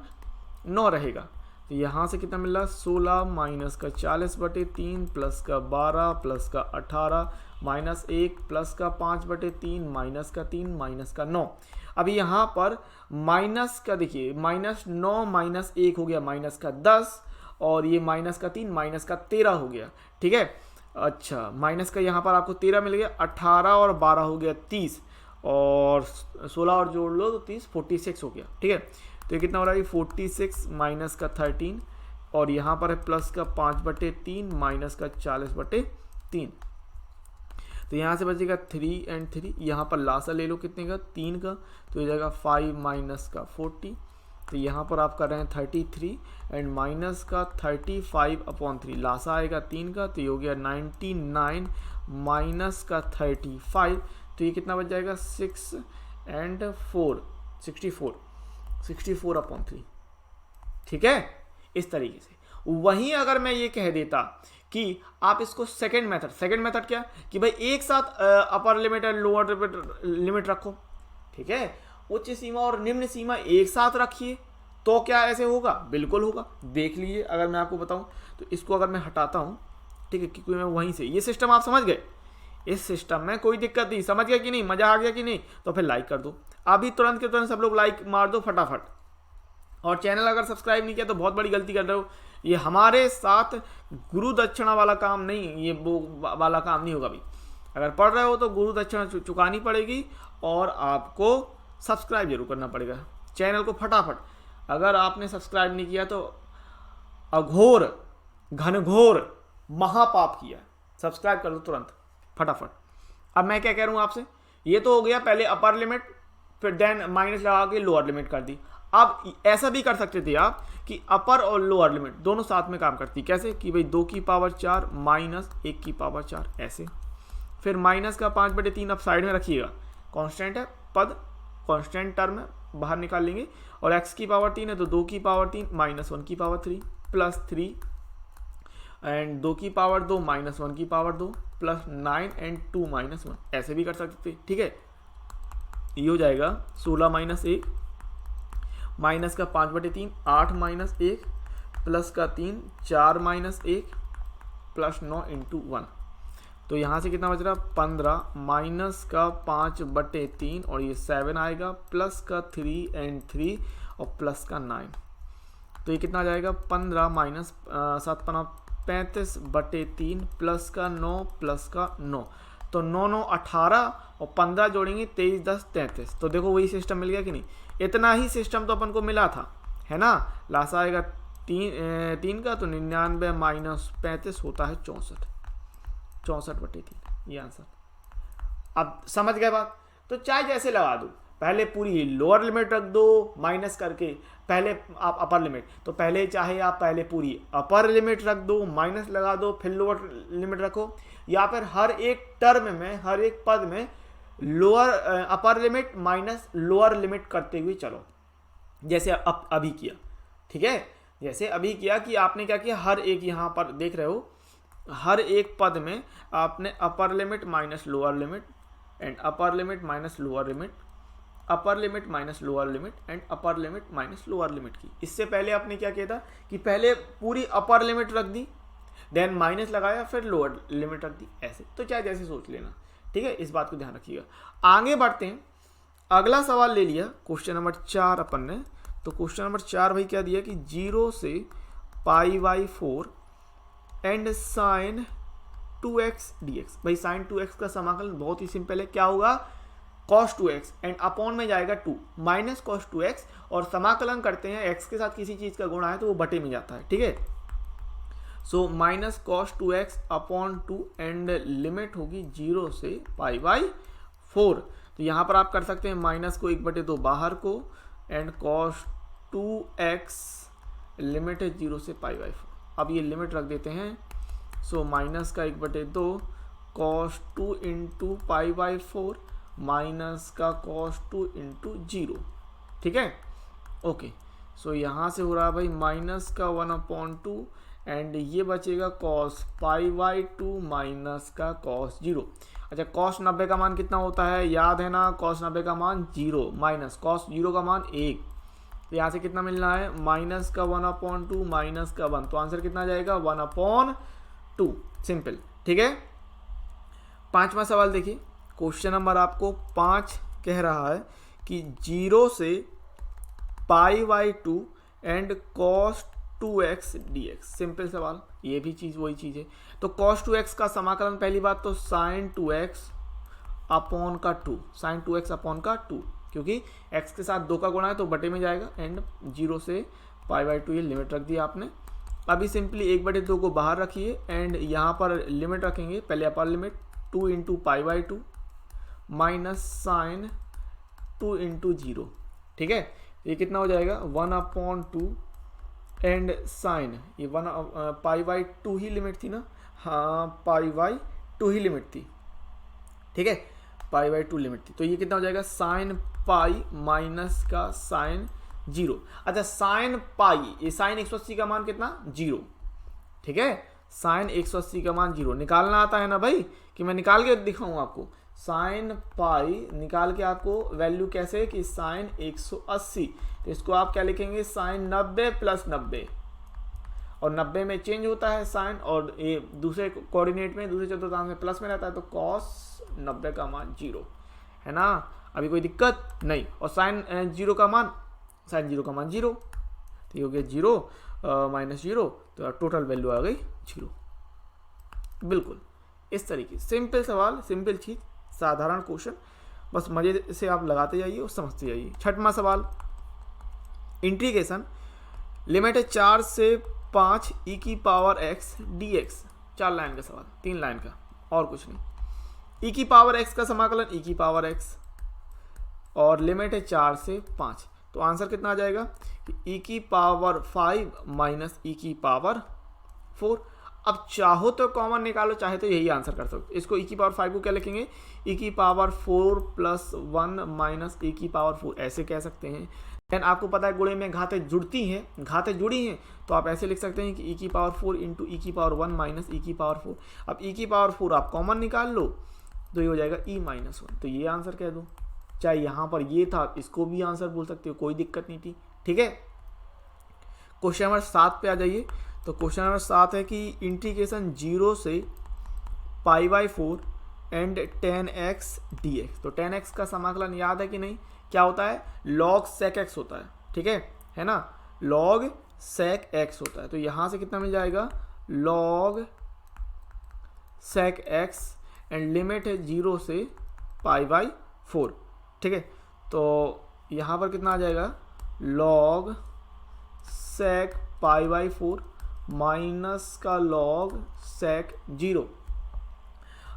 9 रहेगा। तो यहाँ से कितना मिल रहा, 16 माइनस का 40/3 प्लस का 12 प्लस का 18 माइनस 1 प्लस का 5/3 माइनस का 3 माइनस का 9। अभी यहाँ पर माइनस का देखिए, -9 माइनस 1 हो गया माइनस का 10, और ये माइनस का 3 माइनस का 13 हो गया। ठीक है, अच्छा, माइनस का यहाँ पर आपको 13 मिल गया, 18 और 12 हो गया 30, और 16 और जोड़ लो तो 30 46 हो गया। ठीक है, तो ये कितना हो रहा है, 46 माइनस का 13, और यहाँ पर है प्लस का 5/3 माइनस का 40/3, तो यहाँ से बचेगा 3 एंड 3, यहाँ पर लासा ले लो कितने का, 3 का, तो ये जाएगा 5 माइनस का 40, तो यहाँ पर आप कर रहे हैं 33 एंड माइनस का 35/3, लासा आएगा 3 का, तो ये हो गया 99 माइनस का 35, तो ये कितना बच जाएगा 6 एंड 4 64/3। ठीक है, इस तरीके से। वहीं अगर मैं ये कह देता कि आप इसको सेकंड मेथड क्या कि भाई एक साथ अपर लिमिट और लोअर लिमिट रखो। ठीक है, उच्च सीमा और निम्न सीमा एक साथ रखिए, तो क्या ऐसे होगा, बिल्कुल होगा। देख लीजिए, अगर मैं आपको बताऊं तो इसको अगर मैं हटाता हूं, ठीक है, क्योंकि मैं वहीं से, ये सिस्टम आप समझ गए, इस सिस्टम में कोई दिक्कत नहीं, समझ गया कि नहीं, मजा आ गया कि नहीं, तो फिर लाइक कर दो अभी, तुरंत के तुरंत सब लोग लाइक मार दो फटाफट। और चैनल अगर सब्सक्राइब नहीं किया तो बहुत बड़ी गलती कर रहे हो। ये हमारे साथ गुरु दक्षिणा वाला काम नहीं, ये वो वाला काम नहीं होगा भाई। अगर पढ़ रहे हो तो गुरु दक्षिणा चुकानी पड़ेगी, और आपको सब्सक्राइब जरूर करना पड़ेगा चैनल को फटाफट। अगर आपने सब्सक्राइब नहीं किया तो अघोर घनघोर महापाप किया, सब्सक्राइब कर दो तुरंत फटाफट। अब मैं क्या कह रहा हूँ आपसे ये तो हो गया पहले अपर लिमिट, फिर देन माइनस लगा के लोअर लिमिट कर दी। अब ऐसा भी कर सकते थे आप कि अपर और लोअर लिमिट दोनों साथ में काम करती। कैसे कि भाई 2 की पावर 4 माइनस 1 की पावर 4 ऐसे। फिर माइनस का 5/3 अब साइड में रखिएगा, कांस्टेंट है पद, कांस्टेंट टर्म है, बाहर निकाल लेंगे। और x की पावर 3 है तो 2 की पावर 3 माइनस 1 की पावर 3 प्लस 3 एंड 2 की पावर 2 माइनस 1 की पावर 2 प्लस 9 एंड 2 माइनस 1 ऐसे भी कर सकते थे। ठीक है, ये हो जाएगा 16 माइनस 1 माइनस का 5/3 8 माइनस 1 प्लस का 3 4 माइनस 1 प्लस 9 इंटू 1। तो यहाँ से कितना बच रहा 15 माइनस का 5/3 और ये 7 आएगा प्लस का 3 एंड 3 और प्लस का 9। तो ये कितना आ जाएगा 15 माइनस 7 35/3 प्लस का 9 प्लस का 9। तो 9 9 18 और 15 जोड़ेंगे 23 10 33। तो देखो वही सिस्टम मिल गया कि नहीं। इतना ही सिस्टम तो अपन को मिला था, है ना। लास्ट आएगा 3 का तो 99 माइनस 35 होता है 64, 64/3 ये आंसर। अब समझ गए बात। तो चाहे जैसे लगा दो, पहले पूरी लोअर लिमिट रख दो माइनस करके, पहले आप अपर लिमिट, तो पहले चाहे आप पहले पूरी अपर लिमिट रख दो माइनस लगा दो फिर लोअर लिमिट रखो, या फिर हर एक टर्म में हर एक पद में lower upper limit minus lower limit करते हुए चलो, जैसे अभी किया। ठीक है, जैसे अभी किया कि आपने क्या किया, हर एक यहाँ पर देख रहे हो हर एक पद में आपने upper limit minus lower limit and upper limit minus lower limit, upper limit minus lower limit and upper limit minus lower limit की। इससे पहले आपने क्या किया था कि पहले पूरी अपर लिमिट रख दी, देन माइनस लगाया, फिर लोअर लिमिट रख दी, ऐसे। तो चाहे जैसे सोच लेना। ठीक है, इस बात को ध्यान रखिएगा। आगे बढ़ते हैं, अगला सवाल ले लिया क्वेश्चन नंबर 4 अपन ने। तो क्वेश्चन नंबर 4 भाई क्या दिया कि 0 से π/4 एंड साइन 2x dx। भाई साइन 2x का समाकलन बहुत ही सिंपल है, क्या होगा cos 2x एंड अपॉन में जाएगा 2 माइनस cos 2x, और समाकलन करते हैं x के साथ किसी चीज का गुणा है तो वो बटे में जाता है। ठीक है, so minus cos 2x upon 2 and limit होगी 0 से π/4। तो यहाँ पर आप कर सकते हैं माइनस को 1/2 बाहर को एंड cos 2x लिमिट है 0 से π/4। अब ये लिमिट रख देते हैं, सो माइनस का 1/2 cos 2 इंटू π/4 माइनस का cos 2 इंटू 0। ठीक है, ओके। सो यहाँ से हो रहा भाई माइनस का 1/2 एंड ये बचेगा cos π/2 माइनस का cos 0। अच्छा, cos 90 का मान कितना होता है, याद है ना, cos 90 का मान 0 माइनस cos 0 का मान 1। तो यहाँ से कितना मिलना है माइनस का 1/2 माइनस का 1। तो आंसर कितना जाएगा 1/2, सिंपल। ठीक है, 5वां सवाल देखिए, क्वेश्चन नंबर आपको 5 कह रहा है कि 0 से π/2 and cos 2x dx। Simple सवाल, ये भी चीज वही चीज है। तो cos 2x का समाकलन, पहली बात तो sin 2x अपॉन का 2, sin 2x अपॉन का 2, क्योंकि x के साथ 2 का गुणा है तो बटे में जाएगा एंड 0 से π/2 ये लिमिट रख दिया आपने। अभी सिंपली 1/2 को बाहर रखिए एंड यहाँ पर लिमिट रखेंगे, पहले upper limit 2 into π/2 minus sine 2 into 0। ठीक है, ये कितना हो जाएगा 1/2 एंड साइन, ये 1 π/2 ही लिमिट थी ना, हाँ π/2 ही लिमिट थी। ठीक है, π/2 लिमिट थी, तो ये कितना हो जाएगा साइन पाई माइनस का साइन 0। अच्छा, साइन पाई, ये साइन 180 का मान कितना 0। ठीक है, साइन 180 का मान 0 निकालना आता है ना भाई, कि मैं निकाल के दिखाऊं आपको। साइन पाई निकाल के आपको वैल्यू कैसे कि साइन 180, तो इसको आप क्या लिखेंगे साइन 90 प्लस 90, और 90 में चेंज होता है साइन, और ये दूसरे कोऑर्डिनेट में दूसरे चतुर्थांश में प्लस में रहता है, तो कॉस 90 का मान 0 है ना। अभी कोई दिक्कत नहीं। और साइन 0 का मान 0, तो ये हो गया 0 माइनस 0, तो टोटल वैल्यू आ गई 0। बिल्कुल इस तरीके, सिंपल सवाल, सिंपल चीज, साधारण क्वेश्चन, बस मजे से आप लगाते जाइए और समझते जाइए। 6वां सवाल, इंटीग्रेशन लिमिट है 4 से 5 e की पावर x dx। 4 लाइन का सवाल, 3 लाइन का, और कुछ नहीं। ई की पावर एक्स का समाकलन ई की पावर एक्स, और लिमिट है 4 से 5। तो आंसर कितना आ जाएगा कि ई की पावर 5 माइनस ई की पावर 4। अब चाहो तो कॉमन निकालो, चाहे तो यही आंसर कर सकते। इसको ई की पावर 5 को क्या लिखेंगे, ई की पावर 4 प्लस 1 माइनस ई की पावर 4 ऐसे कह सकते हैं। देन आपको पता है गुणे में घातें जुड़ती हैं, घातें जुड़ी हैं, तो आप ऐसे लिख सकते हैं कि ई की पावर 4 इंटू ई की पावर 1 माइनस ई की पावर 4। अब ई की पावर 4 आप कॉमन निकाल लो तो ये हो जाएगा ई माइनस 1, तो ये आंसर कह दो। चाहे यहाँ पर ये था, इसको भी आंसर बोल सकते हो, कोई दिक्कत नहीं थी। ठीक है, क्वेश्चन नंबर 7 पे आ जाइए। तो क्वेश्चन नंबर 7 है कि इंटीग्रेशन 0 से π/4 एंड 10x dx। तो 10x का समाकलन याद है कि नहीं, क्या होता है, log sec x होता है। ठीक है ना, log sec x होता है। तो यहाँ से कितना मिल जाएगा, log sec x and limit है 0 से π/4। ठीक है, तो यहाँ पर कितना आ जाएगा, log sec π/4 माइनस का log sec 0।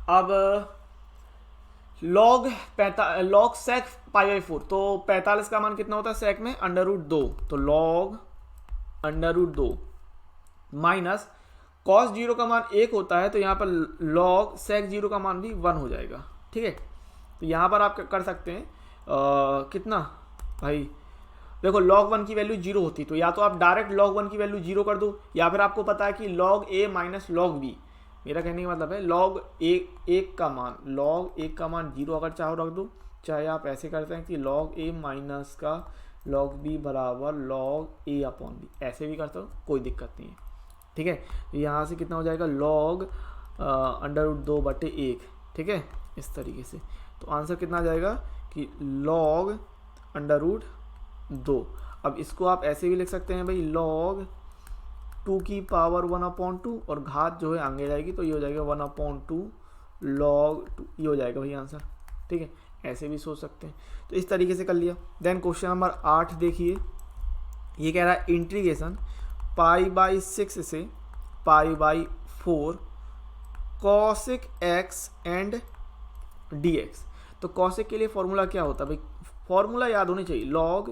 अब log sec π/4, तो 45 का मान कितना होता है sec में, √2। तो log √2 माइनस cos 0 का मान 1 होता है, तो यहाँ पर log sec 0 का मान भी 1 हो जाएगा। ठीक है, तो यहाँ पर आप कर सकते हैं कितना भाई, देखो log 1 की वैल्यू 0 होती, तो या तो आप डायरेक्ट log 1 की वैल्यू 0 कर दो, या फिर आपको पता है कि log a minus log b। मेरा कहने का मतलब है log 1 का मान 0 अगर चाहो रख दो, चाहे आप ऐसे करते हैं कि log a माइनस का log b बराबर log a अपॉन b, ऐसे भी करते हो, कोई दिक्कत नहीं है। ठीक है, तो यहाँ से कितना हो जाएगा, log √2/1। ठीक है, इस तरीके से। तो आंसर कितना आ जाएगा कि log √2। अब इसको आप ऐसे भी लिख सकते हैं भाई, log 2 की पावर 1/2, और घात जो है आगे जाएगी, तो ये हो जाएगा 1/2 log 2, ये हो जाएगा भाई आंसर। ठीक है, ऐसे भी सोच सकते हैं। तो इस तरीके से कर लिया। देन क्वेश्चन नंबर 8 देखिए, ये कह रहा है इंटीग्रेशन π/6 से π/4 cosec x एंड dx। तो cosec के लिए फॉर्मूला क्या होता है भाई, फॉर्मूला याद होनी चाहिए, log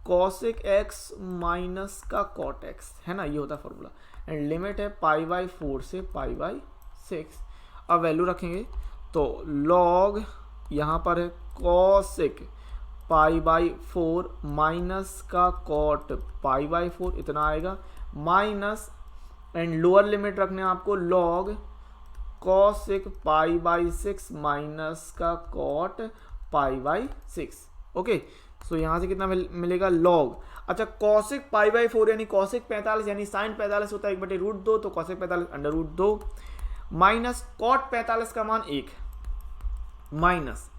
cosec x माइनस का cot x, है ना, ये होता है फॉर्मूला। एंड लिमिट है π/4 से π/6। अब वैल्यू रखेंगे तो log यहाँ पर है cosec π/4 माइनस का cot π/4, इतना आएगा, माइनस एंड लोअर लिमिट रखने आपको log cosec π/6 माइनस का cot π/6। ओके, सो यहाँ से कितना मिलेगा log, अच्छा cosec π/4 यानी cosec 45 यानी sin 45 होता है 1/√2, तो cosec 45 √2 माइनस cot 45 का मान 1 माइनस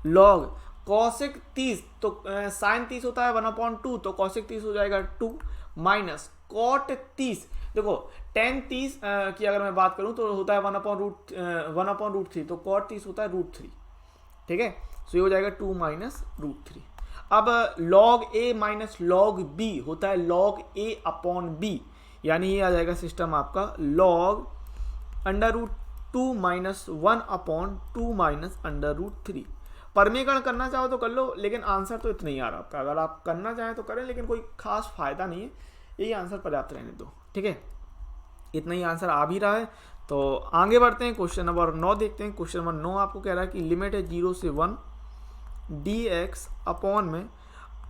log cosec 30, तो sin 30 होता है 1/2, तो cosec 30 हो जाएगा 2 माइनस cot 30। देखो tan 30 की अगर मैं बात करूं तो होता है 1/√3, तो cot 30 होता है √3। ठीक है, सो ये हो जाएगा 2 माइनस √3। अब log a minus log b होता है log a अपॉन b, यानी ये आ जाएगा सिस्टम आपका log √2 माइनस 1/2 माइनस √3। परमीकरण करना चाहो तो कर लो, लेकिन आंसर तो इतना ही आ रहा आपका। अगर आप करना चाहें तो करें, लेकिन कोई खास फायदा नहीं है, यही आंसर पर्याप्त रहने दो। ठीक है, इतना ही आंसर आ भी रहा है। तो आगे बढ़ते हैं, क्वेश्चन नंबर 9 देखते हैं। क्वेश्चन नंबर 9 आपको कह रहा है कि लिमिट है 0 से 1 dx अपॉन में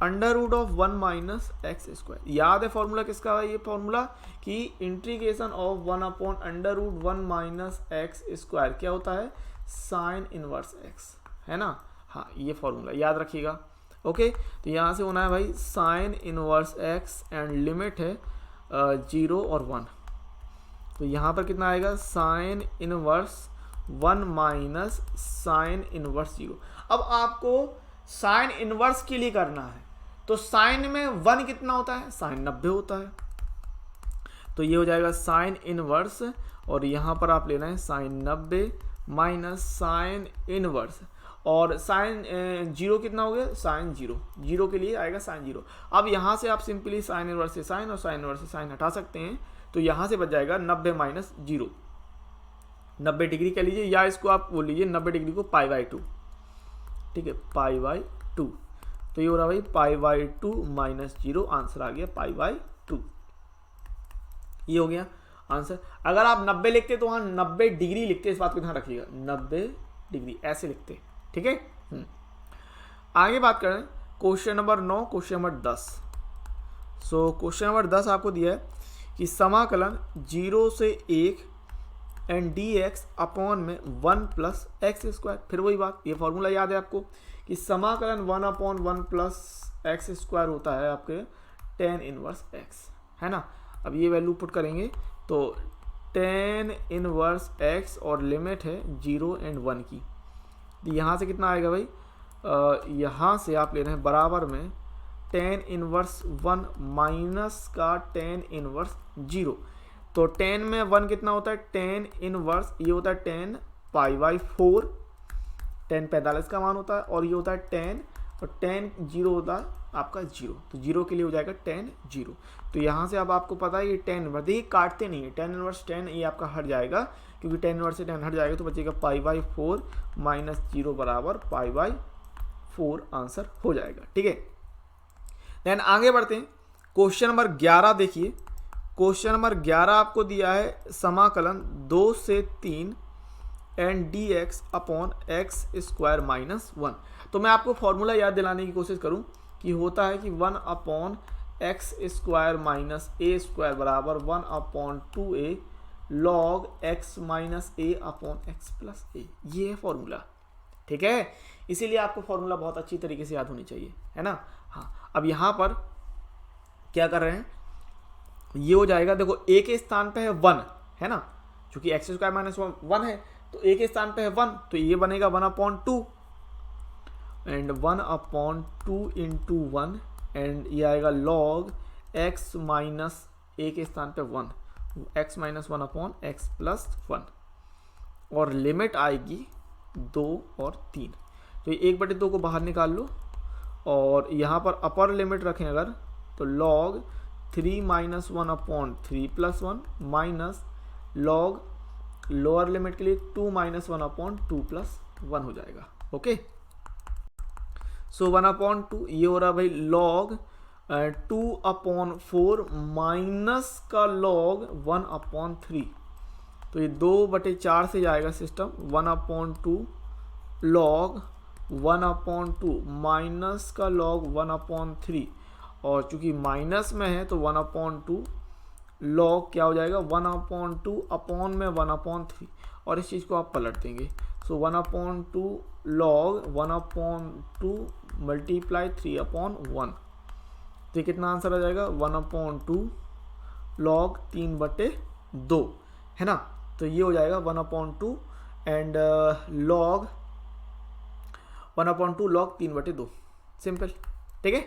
√1 माइनस x²। याद है फॉर्मूला किसका है, ये फॉर्मूला कि इंटीग्रेशन ऑफ 1/√1 माइनस x² क्या होता है, साइन इनवर्स x, है ना। हाँ, ये फॉर्मूला याद रखिएगा। ओके, तो यहाँ से होना है भाई sine inverse x and limit है 0 और 1। तो यहाँ पर कितना आएगा, sine inverse 1 minus sine inverse 0। अब आपको साइन इनवर्स के लिए करना है, तो साइन में 1 कितना होता है, साइन 90 होता है। तो ये हो जाएगा साइन इनवर्स, और यहाँ पर आप लेना है साइन 90 माइनस साइन इनवर्स, और साइन 0 कितना हो गया, साइन 0 के लिए आएगा साइन 0। अब यहाँ से आप सिंपली साइन इनवर्स से साइन और साइन इनवर्स से साइन हटा सकते हैं, तो यहाँ से बच जाएगा 90 माइनस 0। 90 डिग्री कह लीजिए, या इसको आप बोल लीजिए 90 डिग्री को π/2, ठीक है, π/2। तो ये हो रहा भाई π/2 - 0, आंसर आ गया π/2। ये हो गया आंसर। अगर आप 90 लिखते तो वहां 90 डिग्री लिखते, इस बात को ध्यान रखिएगा, 90 डिग्री ऐसे लिखते, ठीक है। आगे बात करें question number 9, question number 10। So question number 10 आपको दिया है कि समाकलन 0 से 1 एंड dx अपॉन में 1 प्लस एक्स स्क्वायर। फिर वही बात, ये फॉर्मूला याद है आपको कि समाकलन 1/1 प्लस एक्स स्क्वायर होता है आपके tan इनवर्स x, है ना। अब ये वैल्यू पुट करेंगे तो tan इनवर्स x और लिमिट है 0 एंड 1 की, तो यहाँ से कितना आएगा भाई, यहाँ से आप ले रहे हैं बराबर में tan इनवर्स 1 माइनस का tan इनवर्स 0। तो tan में 1 कितना होता है, tan इनवर्स ये होता है tan π/4, tan 45 का मान होता है, और ये होता है tan, और tan 0 होता है आपका 0, तो 0 के लिए हो जाएगा tan 0। तो यहाँ से अब आपको पता है ये tan इनवर्स, देखिए काटते नहीं है, tan इनवर्स tan ये आपका हट जाएगा, क्योंकि tan इनवर्स से tan हट जाएगा, तो बचेगा π/4 माइनस 0 बराबर π/4, आंसर हो जाएगा, ठीक है। देन आगे बढ़ते हैं, क्वेश्चन नंबर 11 देखिए। क्वेश्चन नंबर 11 आपको दिया है समाकलन 2 से 3 and dx upon x square minus 1। तो मैं आपको फॉर्मूला याद दिलाने की कोशिश करूं कि होता है कि 1 अपॉन एक्स स्क्वायर माइनस ए स्क्वायर बराबर 1/2a लॉग एक्स माइनस ए अपॉन एक्स प्लस ए। ये है फॉर्मूला, ठीक है। इसीलिए आपको फॉर्मूला बहुत अच्छी तरीके से याद होनी चाहिए, है ना। हाँ, अब यहाँ पर क्या कर रहे हैं, ये हो जाएगा, देखो ए के स्थान पे है 1, है ना, क्योंकि एक्स स्क्वायर माइनस 1 है, तो ए के स्थान पे है 1, तो ये बनेगा 1/2 एंड 1/2 इंटू 1, एंड ये आएगा लॉग एक्स माइनस ए के स्थान पे 1, x minus 1 upon X plus 1, और लिमिट आएगी 2 और 3। तो ये 1/2 को बाहर निकाल लो, और यहाँ पर अपर लिमिट रखें अगर, तो log 3 minus 1/3 plus 1 minus log lower limit के लिए 2 माइनस 1/2 प्लस 1 हो जाएगा, ओके। सो 1/2 ये हो रहा भाई लॉग 2/4 माइनस का लॉग 1/3, तो ये 2/4 से जाएगा सिस्टम, 1/2 लॉग 1/2 माइनस का लॉग 1/3, और चूंकि माइनस में है तो 1/2 लॉग क्या हो जाएगा 1/2 अपॉन में 1/3, और इस चीज़ को आप पलट देंगे। सो 1/2 लॉग 1/2 मल्टीप्लाई 3/1, तो कितना आंसर आ जाएगा 1/2 लॉग 3/2, है ना। तो ये हो जाएगा 1/2 एंड लॉग 1/2 लॉग 3/2, सिंपल, ठीक है।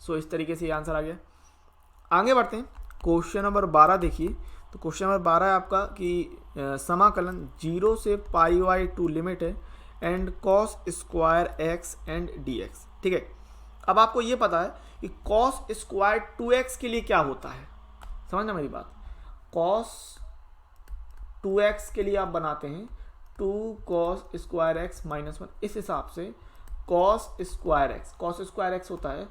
सो इस तरीके से ये आंसर आ गया। आगे बढ़ते हैं, क्वेश्चन नंबर 12 देखिए। तो क्वेश्चन नंबर 12 है आपका कि समाकलन 0 से π/2 लिमिट है and cos square x and dx, ठीक है। अब आपको ये पता है कि कॉस स्क्वायर 2x के लिए क्या होता है, समझना मेरी बात। कॉस 2x के लिए आप बनाते हैं 2 कॉस स्क्वायर एक्स माइनस 1, इस हिसाब से कॉस स्क्वायर एक्स होता है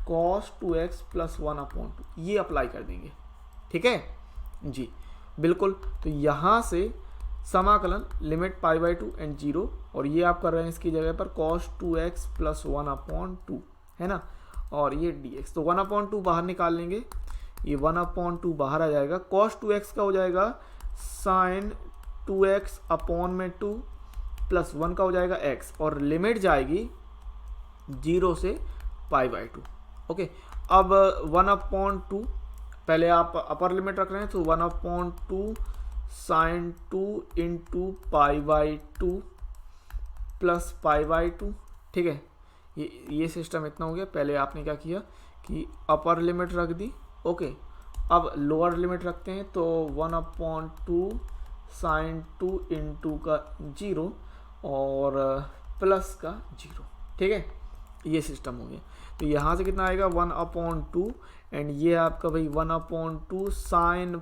कॉस 2x प्लस 1/2, ये अप्लाई कर देंगे, ठीक है जी, बिल्कुल। तो यहाँ से समाकलन लिमिट π/2 एंड 0, और ये आप कर रहे हैं इसकी जगह पर cos 2x प्लस 1/2, है ना, और ये dx, तो 1/2 बाहर निकाल लेंगे, ये 1/2 बाहर आ जाएगा, cos 2x का हो जाएगा sin 2x अपॉन में 2 प्लस 1 का हो जाएगा x, और लिमिट जाएगी 0 से π/2, ओके। अब 1/2 पहले आप अपर लिमिट रख रहे हैं, तो 1/2 sin 2 इंटू π/2 प्लस π/2, ठीक है। ये सिस्टम इतना हो गया। पहले आपने क्या किया कि अपर लिमिट रख दी, ओके। अब लोअर लिमिट रखते हैं, तो 1/2 sin 2 इंटू का 0 और प्लस का 0, ठीक है। ये सिस्टम हो गया। तो यहाँ से कितना आएगा 1/2 एंड ये आपका भाई 1/2 sin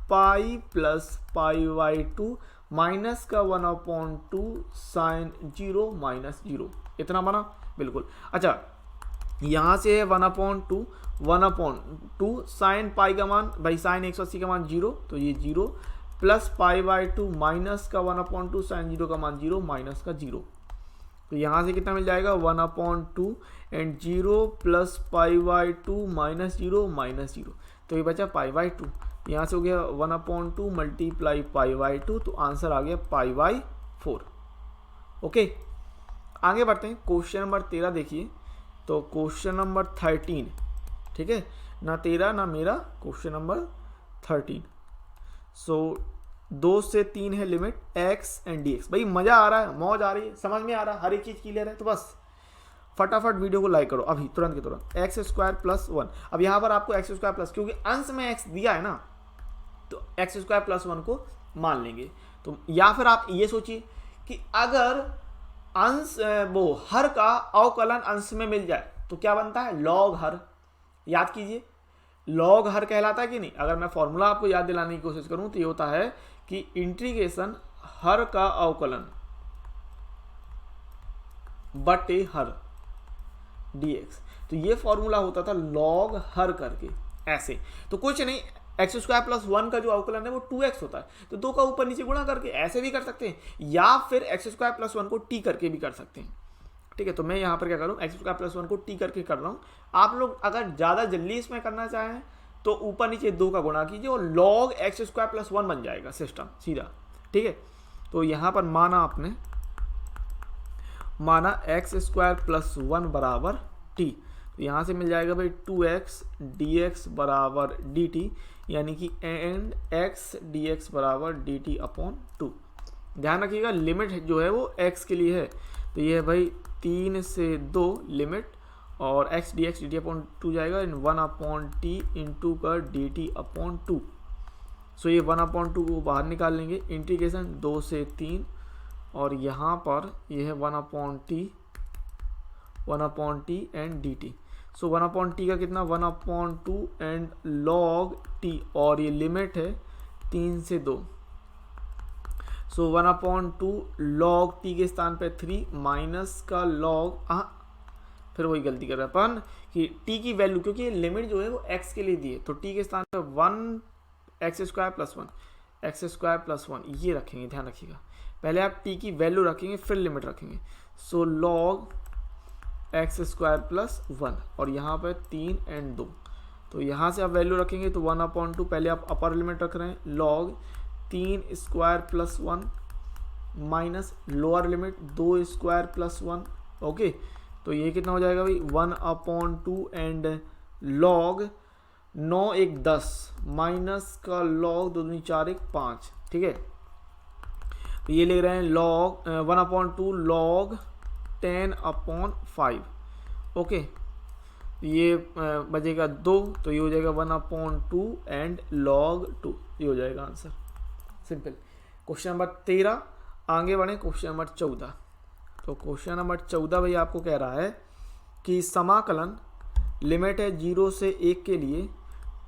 पाई प्लस π/2 माइनस का 1/2 साइन 0 माइनस 0, इतना बना। बिल्कुल। अच्छा, यहाँ से है 1/2 साइन पाई का मान, भाई साइन 180 का मान 0, तो ये 0 प्लस पाई/2 माइनस का 1/2 साइन 0 का मान 0 माइनस का 0। तो यहाँ से कितना मिल जाएगा 1/2 एंड 0 प्लस पाई/2 माइनस 0 माइनस 0, तो ये बचा पाई/2। यहाँ से हो गया 1/2 मल्टीप्लाई पाई/2, तो आंसर आ गया पाई/4। ओके, आगे बढ़ते हैं। क्वेश्चन नंबर 13 देखिए। तो क्वेश्चन नंबर 13, ठीक है ना, 13 ना मेरा, क्वेश्चन नंबर 13। सो 2 से 3 है लिमिट x एंड dx। भाई मजा आ रहा है, मौज आ रही है, समझ में आ रहा है, हर एक चीज क्लियर है, तो बस फटाफट वीडियो को लाइक करो अभी तुरंत के तुरंत। x² + 1। अब यहाँ पर आपको x² प्लस, क्योंकि अंश में x दिया है ना, तो x² + 1 को मान लेंगे। तो या फिर आप ये सोचिए कि अगर अंश वो हर का अवकलन अंश में मिल जाए तो क्या बनता है, लॉग हर। याद कीजिए, लॉग हर कहलाता है कि नहीं। अगर मैं फॉर्मूला आपको याद दिलाने की कोशिश करूं तो ये होता है कि इंटीग्रेशन हर का अवकलन बटे हर dx। तो ये फॉर्मूला होता था लॉग हर करके, ऐसे। तो कुछ नहीं, x² + 1 का जो अवकलन है वो 2x होता है, तो 2 का ऊपर नीचे गुणा करके ऐसे भी कर सकते हैं, या फिर x² + 1 को t करके भी कर सकते हैं। ठीक है, तो मैं यहाँ पर क्या करूँ, x² + 1 को t करके कर रहा हूँ। आप लोग अगर ज़्यादा जल्दी इसमें करना चाहें तो ऊपर नीचे 2 का गुणा कीजिए और log x² + 1 बन जाएगा सिस्टम सीधा। ठीक है, तो यहाँ पर माना आपने, माना x² + 1 बराबर t, तो यहाँ से मिल जाएगा भाई 2x dx बराबर dt, यानी कि एंड x dx बराबर dt/2। ध्यान रखिएगा लिमिट जो है वो x के लिए है, तो ये है भाई 3 से 2 लिमिट, और x dx dt/2 जाएगा इन 1/t इंटू का dt/2। सो ये 1/2 को बाहर निकाल लेंगे, इंटीग्रेशन 2 से 3, और यहाँ पर ये है 1/t and dt। So 1/t का कितना 1/2 एंड log t, और ये लिमिट है 3 से 2। सो 1/2 log t के स्थान पे 3 माइनस का log, फिर वही गलती कर रहा है अपन कि t की वैल्यू, क्योंकि लिमिट जो है वो x के लिए दी है, तो t के स्थान पे 1x² + 1 ये रखेंगे। ध्यान रखिएगा, पहले आप t की वैल्यू रखेंगे फिर लिमिट रखेंगे। सो log x² + 1, और यहाँ पे 3 एंड 2, तो यहाँ से आप वैल्यू रखेंगे तो 1/2, पहले आप अपर लिमिट रख रहे हैं log 3² + 1 minus lower limit 2² + 1। Okay, तो ये कितना हो जाएगा भाई 1/2 एंड log 9 1 10 माइनस का log 2 दूनी 4 1 5। ठीक है, तो ये ले रहे हैं log 1/2 log 10/5। ओके, ये बचेगा 2, तो ये हो जाएगा 1/2 एंड log 2, ये हो जाएगा आंसर। सिंपल। क्वेश्चन नंबर 13, आगे बढ़े क्वेश्चन नंबर 14। तो क्वेश्चन नंबर 14 भाई आपको कह रहा है कि समाकलन लिमिट है 0 से 1 के लिए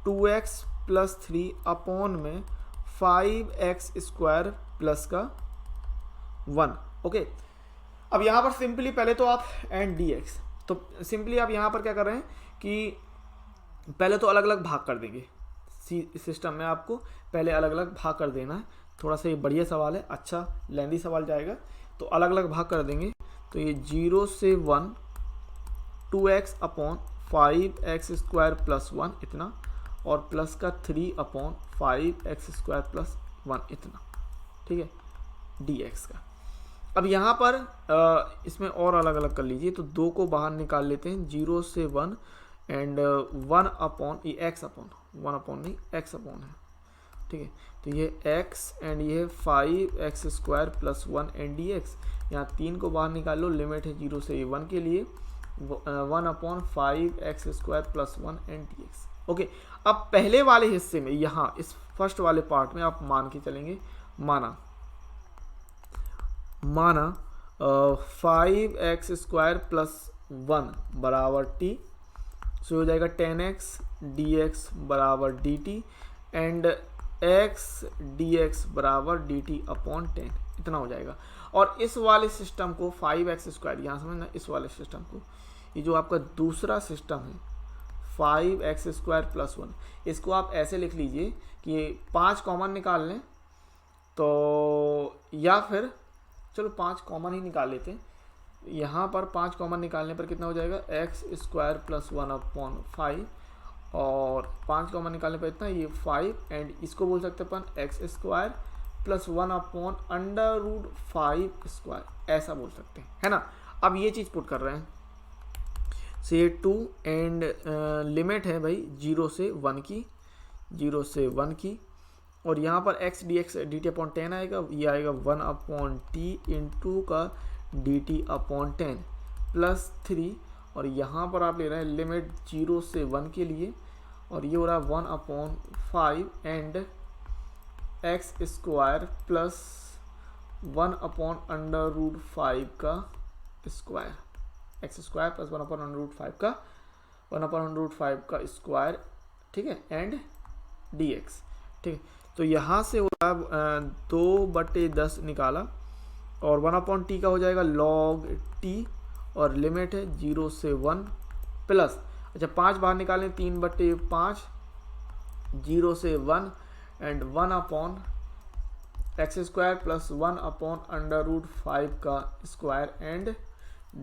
2x + 3 अपॉन में 5x² प्लस का 1। ओके, अब यहाँ पर सिंपली पहले तो आप एंड dx, तो सिंपली आप यहाँ पर क्या कर रहे हैं कि पहले तो अलग अलग भाग कर देंगे। सिस्टम में आपको पहले अलग अलग भाग कर देना है। थोड़ा सा ये बढ़िया सवाल है, अच्छा लेंदी सवाल जाएगा, तो अलग अलग भाग कर देंगे। तो ये 0 से 1 2x अपॉन 5x² + 1 इतना, और प्लस का 3/5x² + 1 इतना। ठीक है, dx का। अब यहाँ पर इसमें और अलग अलग कर लीजिए, तो 2 को बाहर निकाल लेते हैं, 0 से 1 एंड 1/, ये x/1 नहीं x/, है। ठीक है, तो ये x एंड ये 5x² + 1 एंड dx। यहाँ 3 को बाहर निकाल लो, लिमिट है 0 से 1 के लिए 1/5x² + 1 एंड dx। ओके, अब पहले वाले हिस्से में, यहाँ इस फर्स्ट वाले पार्ट में आप मान के चलेंगे, माना 5x² + 1 बराबर t, सो हो जाएगा 10x dx बराबर dt, and x D x बराबर डी टी अपॉन 10, इतना हो जाएगा। और इस वाले सिस्टम को 5x², यहाँ समझना, इस वाले सिस्टम को, ये जो आपका दूसरा सिस्टम है 5x² + 1, इसको आप ऐसे लिख लीजिए कि 5 कॉमन निकाल लें तो, या फिर चलो 5 कॉमन ही निकाल लेते हैं। यहाँ पर 5 कॉमन निकालने पर कितना हो जाएगा, x² + 1/5, और 5 कॉमन निकालने पर इतना, ये 5, एंड इसको बोल सकते हैं अपन x² + 1/√5², ऐसा बोल सकते हैं, है ना। अब ये चीज़ पुट कर रहे हैं, से 2 एंड लिमिट है भाई 0 से 1 की, 0 से 1 की, और यहाँ पर x dx dt अपॉन 10 आएगा, ये आएगा 1/t इंटू का dt अपॉन 10 प्लस 3, और यहाँ पर आप ले रहे हैं लिमिट 0 से 1 के लिए, और ये हो रहा है 1/5 एंड x² + 1/√5 का स्क्वायर, x² + 1/√5 का 1/√5 का स्क्वायर, ठीक है, एंड dx, ठीक है। तो यहाँ से हो रहा है 2/10 निकाला, और 1/t का हो जाएगा log t, और लिमिट है 0 से 1 प्लस, अच्छा 5 बाहर निकालें, 3/5, 0 से 1 एंड 1/x² + 1/√5 का स्क्वायर एंड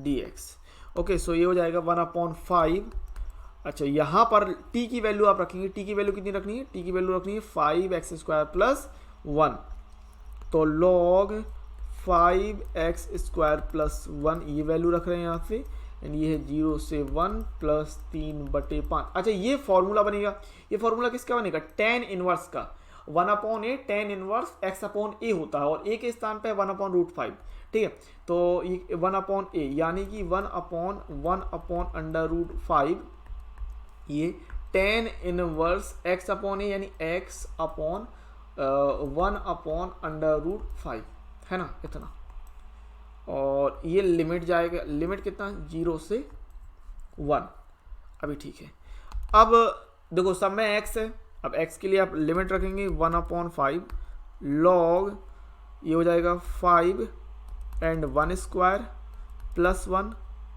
dx। ओके, सो ये हो जाएगा 1/5। अच्छा, यहाँ पर t की वैल्यू आप रखेंगे, t की वैल्यू कितनी रखनी है, t की वैल्यू रखनी है 5x² + 1, तो log 5x² + 1 ये वैल्यू रख रहे हैं यहाँ से, एंड ये है 0 से 1 प्लस 3/5। अच्छा, ये फॉर्मूला बनेगा, ये फॉर्मूला किसका बनेगा, tan इनवर्स का, 1/a tan इनवर्स x/a होता है, और a के स्थान पे 1/√5, ठीक है। तो ये 1/a यानी कि 1/1/√5, ये tan इनवर्स x/a यानी x/1/√5, है ना, इतना। और ये लिमिट जाएगा, लिमिट कितना, 0 से 1, अभी ठीक है। अब देखो सब में x है, अब x के लिए आप लिमिट रखेंगे 1/5 log, ये हो जाएगा 5 एंड 1² + 1,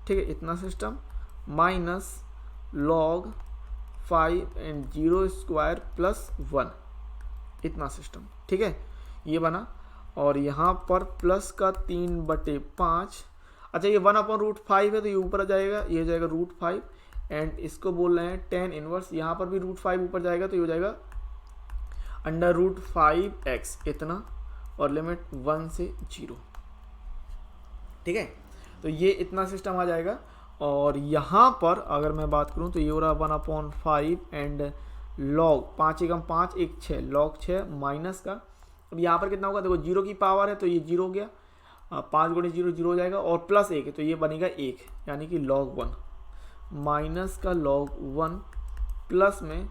ठीक है, इतना सिस्टम, माइनस log 5 एंड 0² + 1, इतना सिस्टम, ठीक है, ये बना। और यहाँ पर प्लस का 3/5, अच्छा ये 1/√5 है तो ये ऊपर आ जाएगा, ये हो जाएगा √5, एंड इसको बोल रहे हैं tan इनवर्स, यहाँ पर भी √5 ऊपर जाएगा तो ये हो जाएगा √5x, इतना, और लिमिट 1 से 0, ठीक है। तो ये इतना सिस्टम आ जाएगा। और यहाँ पर अगर मैं बात करूँ तो ये हो रहा 1/5 and log 5 Ekam 5 1 6 log 6 minus का, अब यहाँ पर कितना होगा, देखो 0 की पावर है तो ये 0 हो गया, 5 × 0 0 हो जाएगा, और प्लस 1 है तो ये बनेगा 1, यानी कि log 1 माइनस का log 1 प्लस में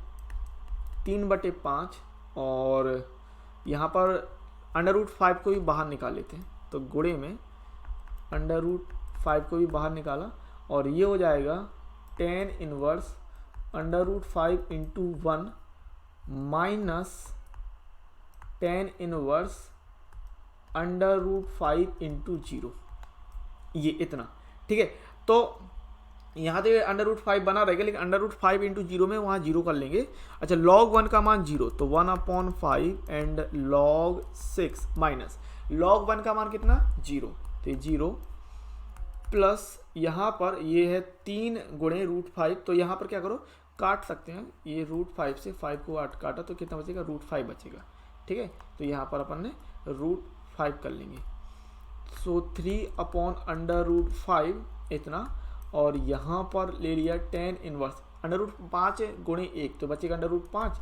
3/5, और यहाँ पर √5 को भी बाहर निकाल लेते हैं, तो गुणे में √5 को भी बाहर निकाला, और ये हो जाएगा tan inverse √5 × 1 minus tan inverse √5 × 0, ये इतना, ठीक है। तो यहाँ से √5 बना रहेगा, लेकिन √5 × 0 में वहाँ 0 कर लेंगे। अच्छा, log 1 का मान 0, तो 1/5 एंड log 6 माइनस log 1 का मान कितना, 0, तो 0 प्लस यहाँ पर ये है 3 × √5, तो यहाँ पर क्या करो, काट सकते हैं, ये √5 से 5 को 8 काटा तो कितना बचेगा, √5 बचेगा, ठीक है। तो यहाँ पर अपन ने √5 कर लेंगे, सो 3/√5 इतना, और यहाँ पर ले लिया tan इनवर्स √5 × 1 तो बचेगा √5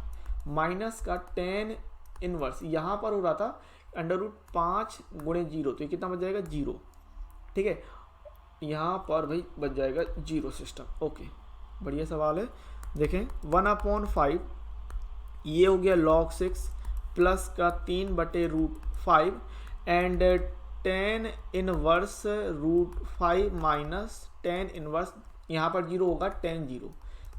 माइनस का tan इनवर्स, यहाँ पर हो रहा था √5 × 0, तो ये कितना बच जाएगा, 0, ठीक है। यहाँ पर भाई बच जाएगा 0 सिस्टम। ओके, बढ़िया सवाल है। देखें 1/5 ये हो गया log 6 प्लस का 3/√5 and tan inverse √5 minus tan inverse, यहाँ पर 0 होगा tan 0,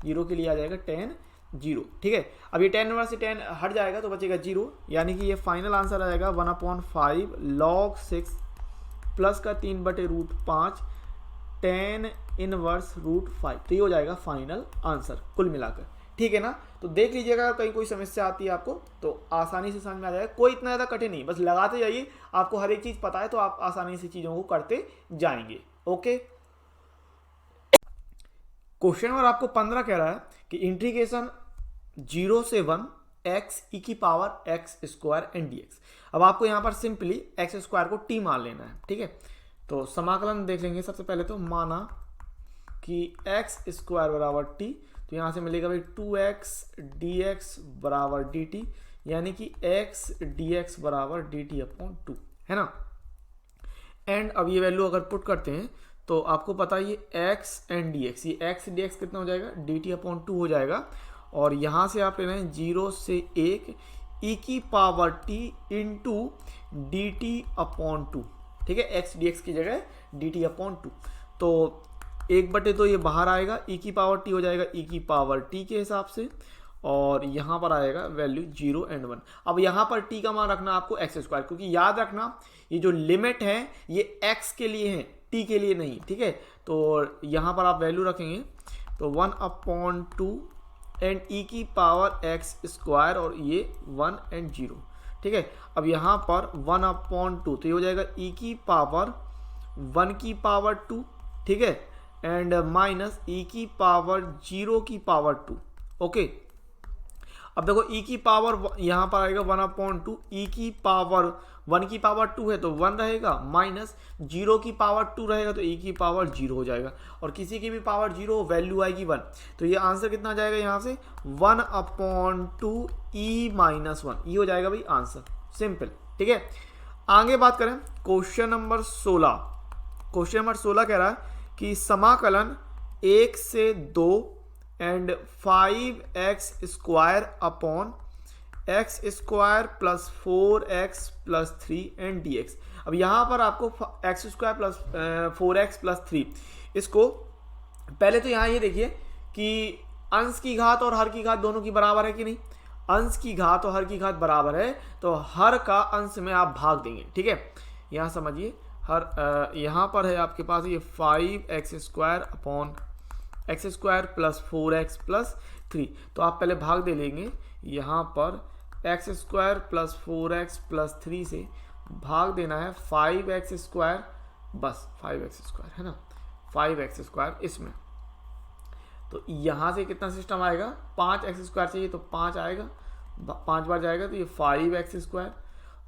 0 के लिए आ जाएगा tan जीरो। ठीक है, अब ये 10 इनवर्स से 10 हट जाएगा तो बचेगा जीरो, यानी कि ये फाइनल आंसर आ जाएगा 1/5 log 6 प्लस का 3/√5 10 इनवर्स √5। तो ये हो जाएगा फाइनल आंसर कुल मिलाकर। ठीक है ना, तो देख लीजिएगा अगर कहीं कोई समस्या आती है आपको तो आसानी से समझ में आ जाएगा, कोई इतना ज़्यादा कठिन नहीं, बस लगाते जाइए, आपको हर एक चीज़ पता है तो आप आसानी से चीज़ों को करते जाएंगे। ओके, क्वेश्चन नंबर आपको 15 कह रहा है कि इंटीग्रेशन 0 से 1 x e की power x square and dx। अब आपको यहाँ पर सिंपली x स्क्वायर को t मान लेना है। ठीक है, तो समाकलन देख लेंगे। सबसे पहले तो माना कि x स्क्वायर बराबर t, तो यहाँ से मिलेगा भाई 2x dx बराबर dt, यानी कि x dx बराबर dt/2 है ना। एंड अब ये वैल्यू अगर पुट करते हैं तो आपको पता है ये x एंड dx, ये x dx कितना हो जाएगा, dt/2 हो जाएगा। और यहाँ से आप ले रहे हैं 0 से 1 e की पावर t इंटू dt/2। ठीक है, x dx की जगह dt/2, तो 1/2 ये बाहर आएगा, e की पावर t हो जाएगा e की पावर t के हिसाब से, और यहाँ पर आएगा वैल्यू 0 एंड 1। अब यहाँ पर t का मान रखना आपको x स्क्वायर, क्योंकि याद रखना ये जो लिमिट है ये x के लिए है, t के लिए नहीं। ठीक है, तो यहाँ पर आप वैल्यू रखेंगे तो 1/2 एंड e की पावर x स्क्वायर, और ये 1 एंड 0। ठीक है, अब यहाँ पर 1/2 तो ये हो जाएगा e की पावर 1 की पावर 2। ठीक है, एंड माइनस e की पावर 0 की पावर 2। ओके, अब देखो e की पावर यहाँ पर आएगा 1/2, e की पावर 1 की पावर 2 है तो 1 रहेगा, माइनस 0 की पावर 2 रहेगा तो e की पावर 0 हो जाएगा, और किसी की भी पावर 0 वैल्यू आएगी 1। तो ये आंसर कितना आ जाएगा यहाँ से 1/2 e माइनस 1, ये हो जाएगा भाई आंसर, सिंपल। ठीक है, आगे बात करें क्वेश्चन नंबर 16। क्वेश्चन नंबर 16 कह रहा है कि समाकलन 1 से 2 and 5x square upon x square plus 4x plus 3 and dx। अब यहाँ पर आपको x square plus 4x plus 3, इसको पहले तो यहाँ ये देखिए कि अंश की घात और हर की घात दोनों की बराबर है कि नहीं। अंश की घात और हर की घात बराबर है तो हर का अंश में आप भाग देंगे। ठीक है, यहाँ समझिए, हर यहाँ पर है आपके पास ये 5x square upon x square plus 4x plus 3, तो आप पहले भाग दे लेंगे। यहाँ पर x square plus 4x plus 3 से भाग देना है 5x स्क्वायर, बस 5x स्क्वायर है ना, 5x स्क्वायर इसमें, तो यहाँ से कितना सिस्टम आएगा, 5x स्क्वायर चाहिए तो 5 आएगा, 5 बार जाएगा तो ये 5x स्क्वायर,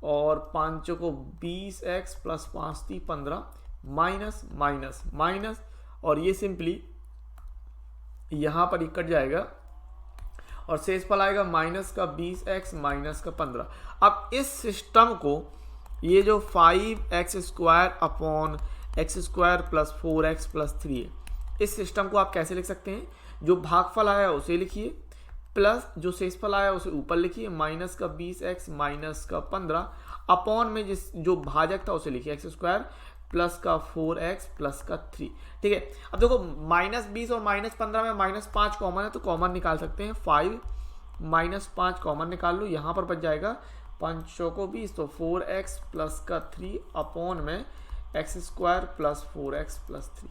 और 5 को 20x प्लस 5 थी 15, माइनस माइनस माइनस, और ये सिंपली यहाँ पर कट जाएगा और शेषफल आएगा माइनस का 20x माइनस का 15। अब इस सिस्टम को ये जो 5x square upon x square plus 4x plus 3 है, इस सिस्टम को आप कैसे लिख सकते हैं, जो भागफल आया उसे लिखिए, प्लस जो शेषफल आया उसे ऊपर लिखिए, माइनस का 20x माइनस का 15, अपॉन में जो भाजक था उसे लिखिए x स्क्वायर प्लस का 4x प्लस का 3। ठीक है, अब देखो माइनस 20 और माइनस 15 में माइनस 5 कॉमन है तो कॉमन निकाल सकते हैं, 5 माइनस 5 कॉमन निकाल लो, यहाँ पर बच जाएगा 5 को 20 तो 4x प्लस का 3 अपॉन में x square plus 4x plus 3।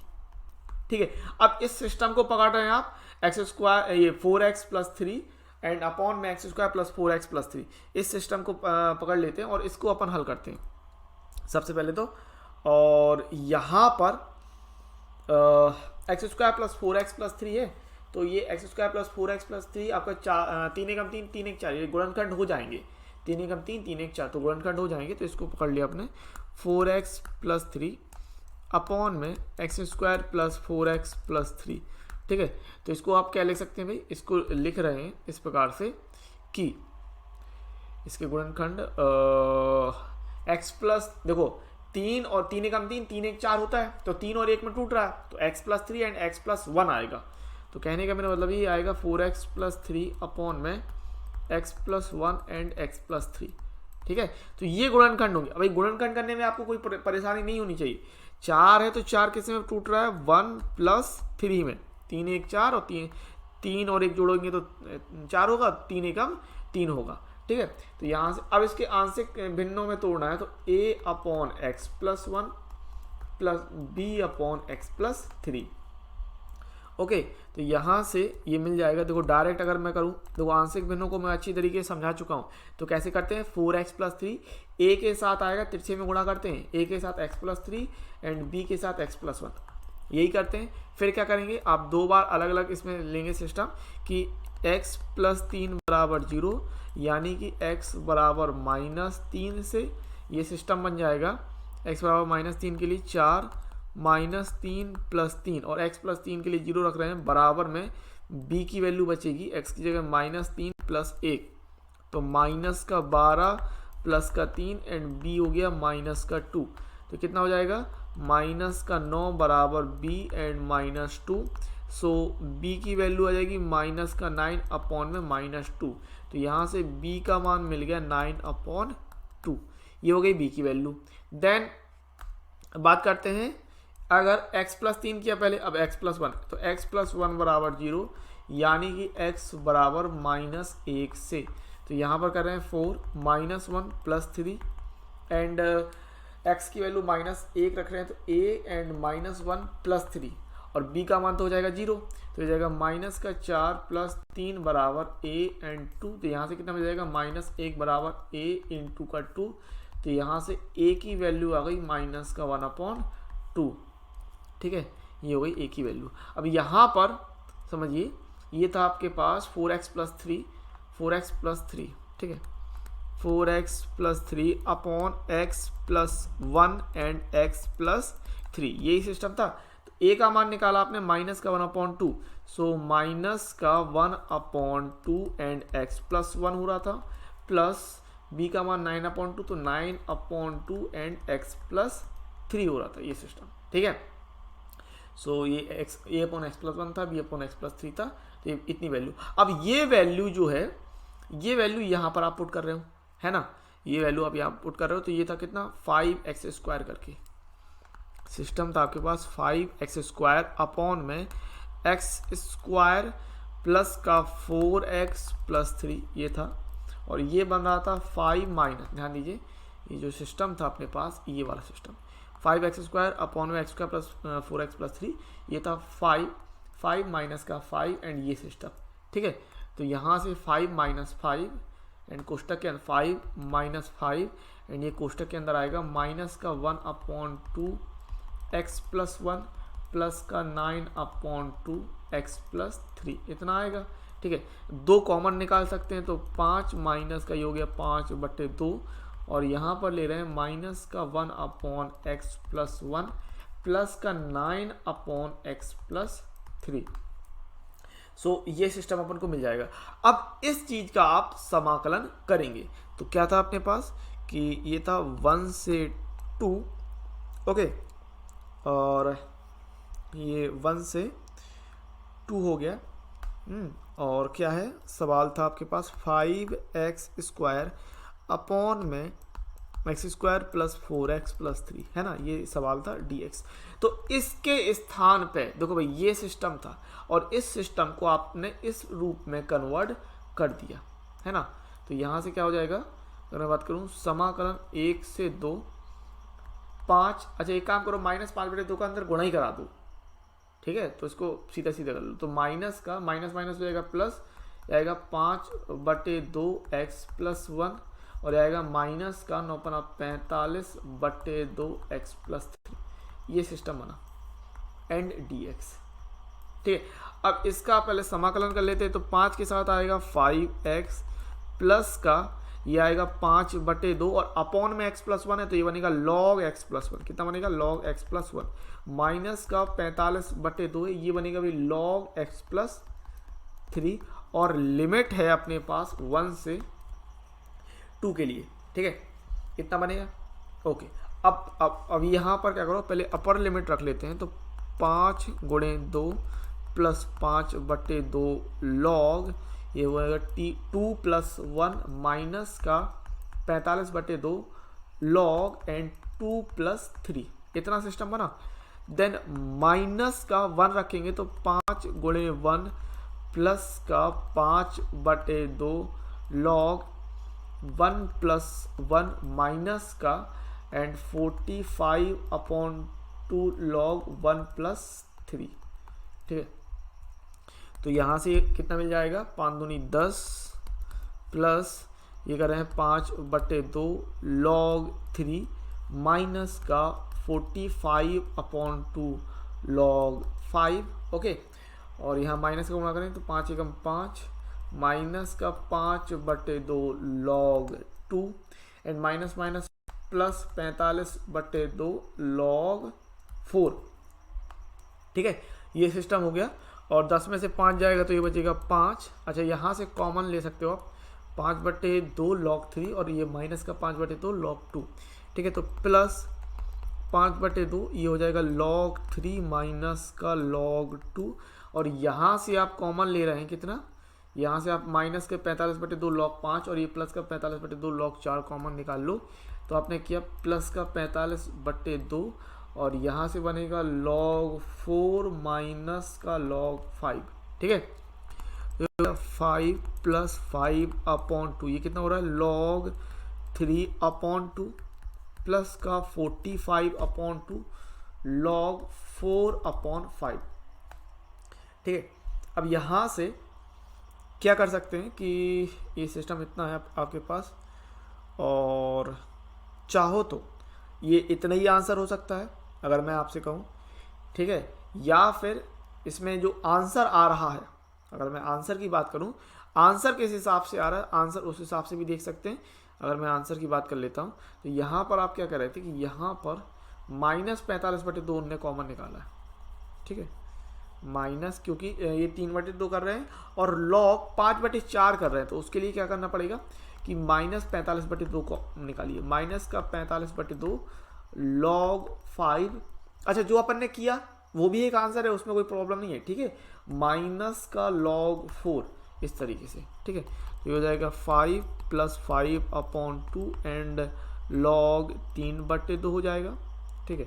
ठीक है, अब इस सिस्टम को पकड़ रहे हैं आप, x स्क्वायर ये 4x प्लस 3 एंड अपॉन में x square plus 4x plus 3, इस सिस्टम को पकड़ लेते हैं और इसको अपन हल करते हैं सबसे पहले तो। और यहाँ पर x square plus 4x plus 3 है तो ये x square plus 4x plus 3 आपका 3 एकम 3 3 एक 4, ये गुणनखंड हो जाएंगे, 3 एकम 3 3 एक 4 तो गुणनखंड हो जाएंगे। तो इसको पकड़ लिया अपने 4x प्लस 3 अपॉन में x square plus 4x plus 3। ठीक है, तो इसको आप क्या लिख सकते हैं भाई, इसको लिख रहे हैं इस प्रकार से कि इसके गुणनखंड x प्लस, देखो 3 और 3 एकम 3 3 एक 4 होता है तो 3 और 1 में टूट रहा है तो x plus 3 and x plus 1 आएगा। तो कहने का मेरा मतलब ये आएगा 4x प्लस 3 अपॉन में x plus 1 and x plus 3। ठीक है, तो ये गुणनखंड होंगे। अब गुणनखंड करने में आपको कोई परेशानी नहीं होनी चाहिए। 4 है तो 4 किस में टूट रहा है, 1 प्लस 3 में, 3 एक 4 और 3 और 1 जोड़ेंगे तो 4 होगा, 3 एकम 3 होगा। ठीक है, तो यहाँ से अब इसके आंशिक भिन्नों में तोड़ना है, तो a अपॉन एक्स प्लस 1 प्लस B upon X plus 3। Okay, तो यहाँ से ये मिल जाएगा। देखो डायरेक्ट अगर मैं करूँ, देखो आंशिक भिन्नों को मैं अच्छी तरीके से समझा चुका हूँ। तो कैसे करते हैं, 4x प्लस 3 a के साथ आएगा, तिरछे में गुणा करते हैं, a के साथ x प्लस 3 एंड b के साथ x प्लस 1, यही करते हैं। फिर क्या करेंगे, आप दो बार अलग अलग इसमें लेंगे सिस्टम कि x प्लस 3 बराबर 0, यानी कि x बराबर -3 से ये सिस्टम बन जाएगा। x बराबर -3 के लिए 4 -3 प्लस 3 और x प्लस 3 के लिए 0 रख रहे हैं, बराबर में b की वैल्यू बचेगी x की जगह -3 प्लस 1, तो -12 प्लस का 3 एंड b हो गया -2। तो कितना हो जाएगा, -9 बराबर b एंड -2। सो b की वैल्यू आ जाएगी -9 अपॉन में -2। तो यहाँ से b का मान मिल गया 9/2, ये हो गई b की वैल्यू। देन बात करते हैं, अगर x प्लस 3 किया पहले, अब x प्लस 1, तो x प्लस 1 बराबर 0, यानी कि x बराबर -1 से। तो यहाँ पर कर रहे हैं 4 -1 प्लस 3 एंड x की वैल्यू -1 रख रहे हैं, तो a एंड -1 प्लस 3 और b का मान तो हो जाएगा 0, तो हो जाएगा -4 प्लस 3 बराबर a एंड 2। तो यहाँ से कितना मिल जाएगा, -1 बराबर a इंटू का 2। तो यहाँ से a की वैल्यू आ गई -1/2। ठीक है, ये हो गई a की वैल्यू। अब यहाँ पर समझिए, ये था आपके पास 4x प्लस 3, 4x प्लस 3, ठीक है, 4x plus 3 upon x plus 1 and x plus 3, यही सिस्टम था। तो a का मान निकाला आपने -1/2, सो -1/2 एंड x प्लस 1 हो रहा था, प्लस b का मान 9/2, तो 9/2 एंड x प्लस 3 हो रहा था, ये सिस्टम। ठीक है, सो ये a अपॉन एक्स प्लस 1 था, b अपॉन एक्स प्लस 3 था, तो ये इतनी वैल्यू। अब ये वैल्यू जो है, ये वैल्यू यहाँ पर आप पुट कर रहे हो, है ना, ये वैल्यू आप यहाँ पुट कर रहे हो। तो ये था कितना, 5x² करके सिस्टम था आपके पास, 5x² अपॉन में x² प्लस का 4x प्लस 3 ये था, और ये बन रहा था 5 माइनस, ध्यान दीजिए ये जो सिस्टम था अपने पास, ये वाला सिस्टम 5x² अपॉन में x² प्लस 4x प्लस 3, ये था 5 माइनस का 5 एंड ये सिस्टम। ठीक है, तो यहाँ से 5 माइनस 5 एंड कोष्टक के अंदर 5 माइनस 5 एंड ये कोष्टक के अंदर आएगा -1/2 x प्लस 1 प्लस का 9/2 x प्लस 3, इतना आएगा। ठीक है, दो कॉमन निकाल सकते हैं, तो 5 माइनस का ये हो गया 5/2 और यहाँ पर ले रहे हैं माइनस का 1/x प्लस 1 प्लस का 9/x प्लस 3। सो ये सिस्टम अपन को मिल जाएगा। अब इस चीज का आप समाकलन करेंगे, तो क्या था अपने पास कि ये था 1 से 2, ओके, और ये 1 से 2 हो गया। और क्या है, सवाल था आपके पास 5x² अपॉन में x² प्लस 4x प्लस 3, है ना, ये सवाल था dx। तो इसके स्थान पे देखो भाई, ये सिस्टम था और इस सिस्टम को आपने इस रूप में कन्वर्ट कर दिया, है ना। तो यहाँ से क्या हो जाएगा, अगर मैं बात करूँ समाकलन 1 से 2 5, अच्छा एक काम करो, -5/2 का अंदर गुणा ही करा दो, ठीक है, तो इसको सीधा सीधा कर लो। तो माइनस का माइनस माइनस हो जाएगा प्लस, आएगा 5/2 x प्लस 1 और आएगा माइनस का 9/45/2 x प्लस 3, ये सिस्टम बना एंड dx। ठीक है, अब इसका पहले समाकलन कर लेते हैं। तो 5 के साथ आएगा 5x प्लस का ये आएगा 5/2 और अपॉन में x प्लस 1 है, तो ये बनेगा log x प्लस 1, कितना बनेगा log x प्लस 1, माइनस का 45/2 है, ये बनेगा भी log x प्लस 3 और लिमिट है अपने पास 1 से 2 के लिए। ठीक है, कितना बनेगा, ओके। अब यहाँ पर क्या करो, पहले अपर लिमिट रख लेते हैं। तो 5 × 2 प्लस 5/2 log ये होगा 2 + 1 माइनस का 45/2 log एंड 2 + 3, इतना सिस्टम बना। देन माइनस का 1 रखेंगे, तो 5 × 1 प्लस का 5/2 लॉग 1 प्लस 1 माइनस का एंड 45/2 लॉग 1 प्लस 3। ठीक है, तो यहाँ से कितना मिल जाएगा, 5 दूनी 10 प्लस ये कर रहे हैं 5/2 लॉग 3 माइनस का 45/2 लॉग 5। ओके, और यहाँ माइनस का गुणा करें तो 5 एकम 5 माइनस का 5/2 log 2 and minus minus plus 45/2 log 4। ठीक है, ये सिस्टम हो गया। और 10 में से 5 जाएगा तो ये बचेगा 5। अच्छा, यहाँ से कॉमन ले सकते हो आप, 5/2 लॉग 3 और ये माइनस का 5/2 लॉग 2। ठीक है, तो प्लस 5/2 ये हो जाएगा लॉग 3 माइनस का लॉग 2। और यहाँ से आप कॉमन ले रहे हैं कितना, यहाँ से आप माइनस के 45/2 लॉग 5 और ये प्लस का 45/2 लॉग 4 कॉमन निकाल लो। तो आपने किया प्लस का 45/2 और यहाँ से बनेगा log 4 माइनस का log 5। ठीक है, तो 5 प्लस 5/2 ये कितना हो रहा है, log 3/2 प्लस का 45/2 log 4/5। ठीक है, अब यहाँ से क्या कर सकते हैं कि ये सिस्टम इतना है आपके पास, और चाहो तो ये इतना ही आंसर हो सकता है अगर मैं आपसे कहूँ। ठीक है, या फिर इसमें जो आंसर आ रहा है, अगर मैं आंसर की बात करूँ, आंसर किस हिसाब से आ रहा है, आंसर उस हिसाब से भी देख सकते हैं। अगर मैं आंसर की बात कर लेता हूँ तो यहाँ पर आप क्या कर रहे थे कि यहाँ पर -45/2 उनने कॉमन निकाला है। ठीक है, माइनस, क्योंकि ये 3/2 कर रहे हैं और लॉग 5/4 कर रहे हैं, तो उसके लिए क्या करना पड़ेगा कि -45/2 को निकालिए, माइनस का 45/2 लॉग 5। अच्छा, जो अपन ने किया वो भी एक आंसर है, उसमें कोई प्रॉब्लम नहीं है। ठीक है, माइनस का लॉग 4 इस तरीके से। ठीक है, तो ये हो जाएगा 5 प्लस 5/2 एंड लॉग 3/2 हो जाएगा। ठीक है,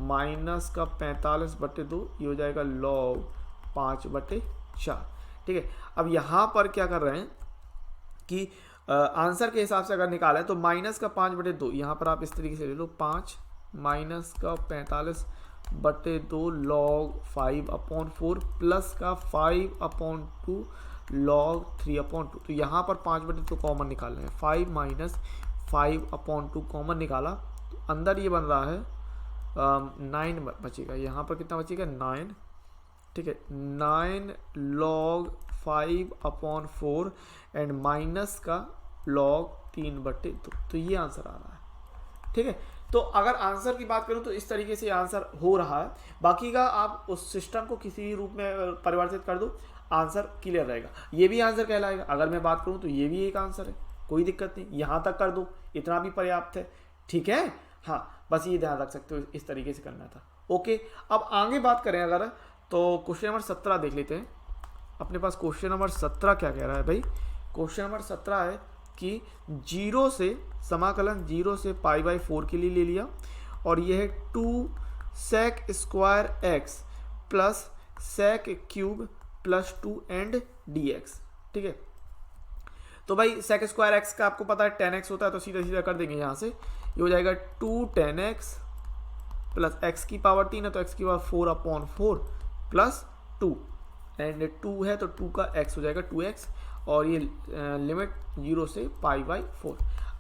माइनस का 45/2 ये हो जाएगा लॉग 5/4। ठीक है, अब यहाँ पर क्या कर रहे हैं कि आंसर के हिसाब से अगर निकाला है तो माइनस का 5/2 यहाँ पर आप इस तरीके से ले लो, 5 माइनस का 45/2 लॉग 5/4 प्लस का 5/2 लॉग 3/2। तो यहाँ पर 5/2 कॉमन निकालना है, 5 माइनस 5/2 कॉमन निकाला तो अंदर ये बन रहा है 9 बचेगा। यहाँ पर कितना बचेगा, 9। ठीक है, 9 लॉग 5/4 एंड माइनस का लॉग 3/2। तो ये आंसर आ रहा है। ठीक है, तो अगर आंसर की बात करूं तो इस तरीके से आंसर हो रहा है। बाकी का आप उस सिस्टम को किसी रूप में परिवर्तित कर दो, आंसर क्लियर रहेगा। ये भी आंसर कहलाएगा। अगर मैं बात करूं तो ये भी एक आंसर है, कोई दिक्कत नहीं, यहाँ तक कर दो, इतना भी पर्याप्त है। ठीक है, हाँ, बस ये ध्यान रख सकते हो, इस तरीके से करना था। ओके, अब आगे बात करें अगर, तो क्वेश्चन नंबर 17 देख लेते हैं। अपने पास क्वेश्चन नंबर 17 क्या कह रहा है भाई, क्वेश्चन नंबर 17 है कि 0 से समाकलन 0 से π/4 के लिए ले लिया और यह है 2 sec square x plus sec cube plus 2 and dx। ठीक है, तो भाई sec स्क्वायर x का आपको पता है 10x होता है, तो सीधा सीधा कर देंगे। यहाँ से ये हो जाएगा 2 10x प्लस x की पावर 3 है तो x की पावर 4/4 प्लस 2 एंड 2 है तो 2 का x हो जाएगा 2x और ये लिमिट 0 से π/4।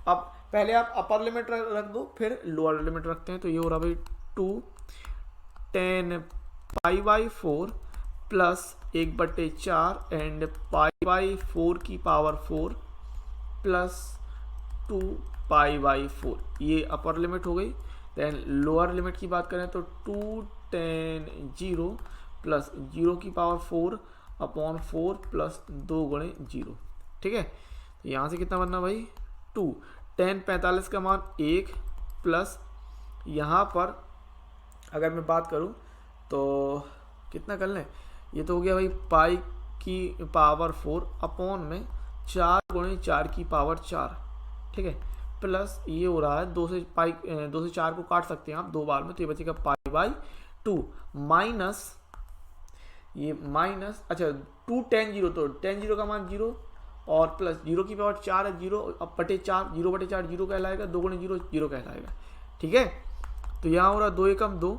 अब पहले आप अपर लिमिट रख दो, फिर लोअर लिमिट रखते हैं। तो ये हो रहा भाई 2 10 π/4 प्लस 1/4 एंड π/4 की पावर 4 प्लस 2 π/4। ये अपर लिमिट हो गई। देन लोअर लिमिट की बात करें तो 2 10 0 प्लस 0 की पावर 4/4 प्लस 2 गुणे 0। ठीक है, तो यहाँ से कितना बनना भाई 2 10 45 का मान 1 प्लस यहाँ पर अगर मैं बात करूँ तो कितना कर लें, ये तो हो गया भाई पाई की पावर 4 अपॉन में 4 गुणे 4 की पावर 4। ठीक है, प्लस ये हो रहा है 2 से 4 को काट सकते हैं आप 2 बार में, तो ये बचेगा π/2 माइनस ये माइनस, अच्छा 2 tan 0, तो tan 0 का मान 0 और प्लस 0 की पावर 4 है, 0 अब बटे 4, 0 बटे 4 0 कहलाएगा, 2 गुणे 0 0 कहलाएगा। ठीक है, तो यहाँ हो रहा 2 एकम 2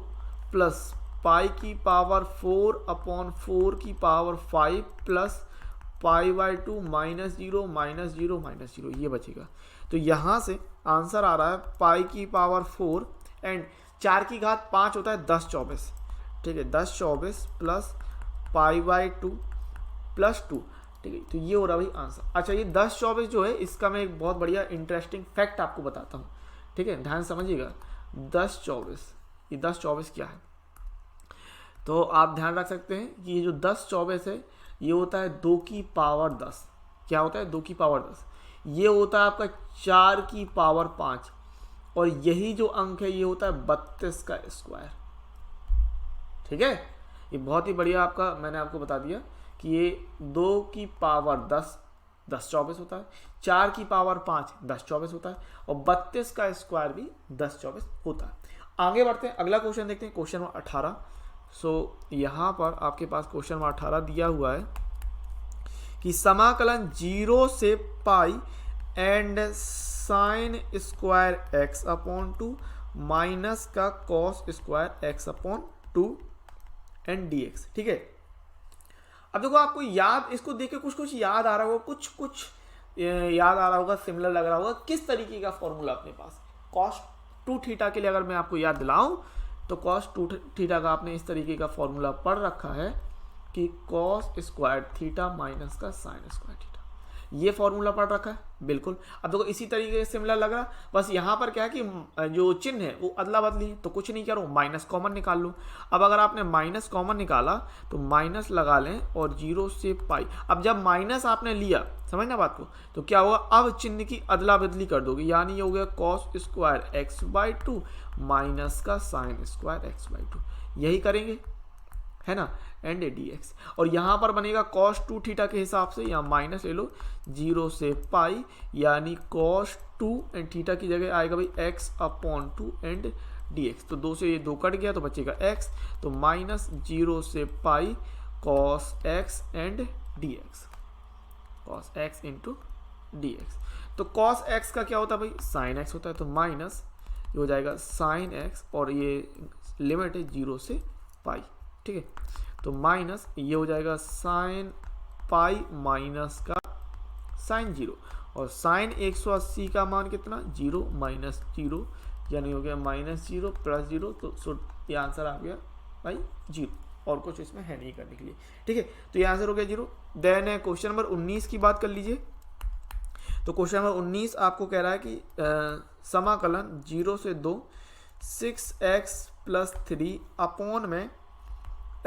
प्लस पाई की पावर 4 अपॉन 4 की power 5 plus pi by 2 minus 0 minus 0 minus 0, ये बचेगा। तो यहाँ से आंसर आ रहा है पाई की पावर 4 एंड 4 की घात 5 होता है 10 24। ठीक है, 10 24 प्लस पाई बाई 2 प्लस 2। ठीक है, तो ये हो रहा भाई आंसर। अच्छा, ये 10 24 जो है इसका मैं एक बहुत बढ़िया इंटरेस्टिंग फैक्ट आपको बताता हूँ। ठीक है, ध्यान समझिएगा। 10 24, ये 10 24 क्या है, तो आप ध्यान रख सकते हैं कि ये जो 10 24 है ये होता है 2 की पावर 10। क्या होता है, 2 की पावर 10। ये होता है आपका 4 की पावर 5 और यही जो अंक है ये होता है 32 का स्क्वायर। ठीक है, ये बहुत ही बढ़िया आपका मैंने आपको बता दिया कि ये 2 की पावर 10 10 24 होता है, 4 की पावर 5 10 24 होता है और 32 का स्क्वायर भी 10 24 होता है। आगे बढ़ते हैं, अगला क्वेश्चन देखते हैं, क्वेश्चन नंबर 18। सो यहाँ पर आपके पास क्वेश्चन नंबर 18 दिया हुआ है कि समाकलन 0 से pi and sine square X upon 2 minus का cos square X upon 2 and D X. ठीक है, अब देखो आपको याद, इसको देख के कुछ कुछ याद आ रहा होगा, कुछ कुछ याद आ रहा होगा, सिमिलर लग रहा होगा। किस तरीके का फॉर्मूला अपने पास कॉस 2 थीटा के लिए अगर मैं आपको याद दिलाऊं तो कॉस 2 थीटा का आपने इस तरीके का फॉर्मूला पढ़ रखा है कि कॉस स्क्वायर थीटा माइनस का साइन स्क्वायर थीटा, ये फॉर्मूला पढ़ रखा है बिल्कुल। अब देखो इसी तरीके से सिमिलर लग रहा, बस यहाँ पर क्या है कि जो चिन्ह है वो अदला बदली है, तो कुछ नहीं करो, माइनस कॉमन निकाल लो। अब अगर आपने माइनस कॉमन निकाला तो माइनस लगा लें और 0 से पाई। अब जब माइनस आपने लिया, समझना बात को, तो क्या होगा, अब चिन्ह की अदला बदली कर दोगे, यानी ये हो गया cos square x by 2 minus का साइन स्क्वायर एक्स बाई 2, यही करेंगे है ना, एंड डी एक्स। और यहाँ पर बनेगा कॉस 2 थीटा के हिसाब से, यहाँ माइनस ले लो 0 से पाई, यानी कॉस 2 एंड थीटा की जगह आएगा भाई x upon 2 and D x. तो 2 से ये 2 कट गया तो बचेगा एक्स, तो माइनस 0 से pi cos x and D x, cos x into D x. तो कॉस एक्स का क्या होता है भाई, साइन एक्स होता है, तो माइनस ये हो जाएगा साइन एक्स और ये लिमिट है 0 से पाई। ठीक है, तो माइनस ये हो जाएगा साइन पाई माइनस का साइन 0 और साइन 180 का मान कितना 0 माइनस 0, यानी हो गया माइनस 0 प्लस 0, तो ये आंसर आ गया भाई 0, और कुछ इसमें है नहीं करने के लिए। ठीक है, तो ये आंसर हो गया 0। देन क्वेश्चन नंबर 19 की बात कर लीजिए। तो क्वेश्चन नंबर 19 आपको कह रहा है कि समाकलन 0 से 2 6x प्लस 3 अपॉन में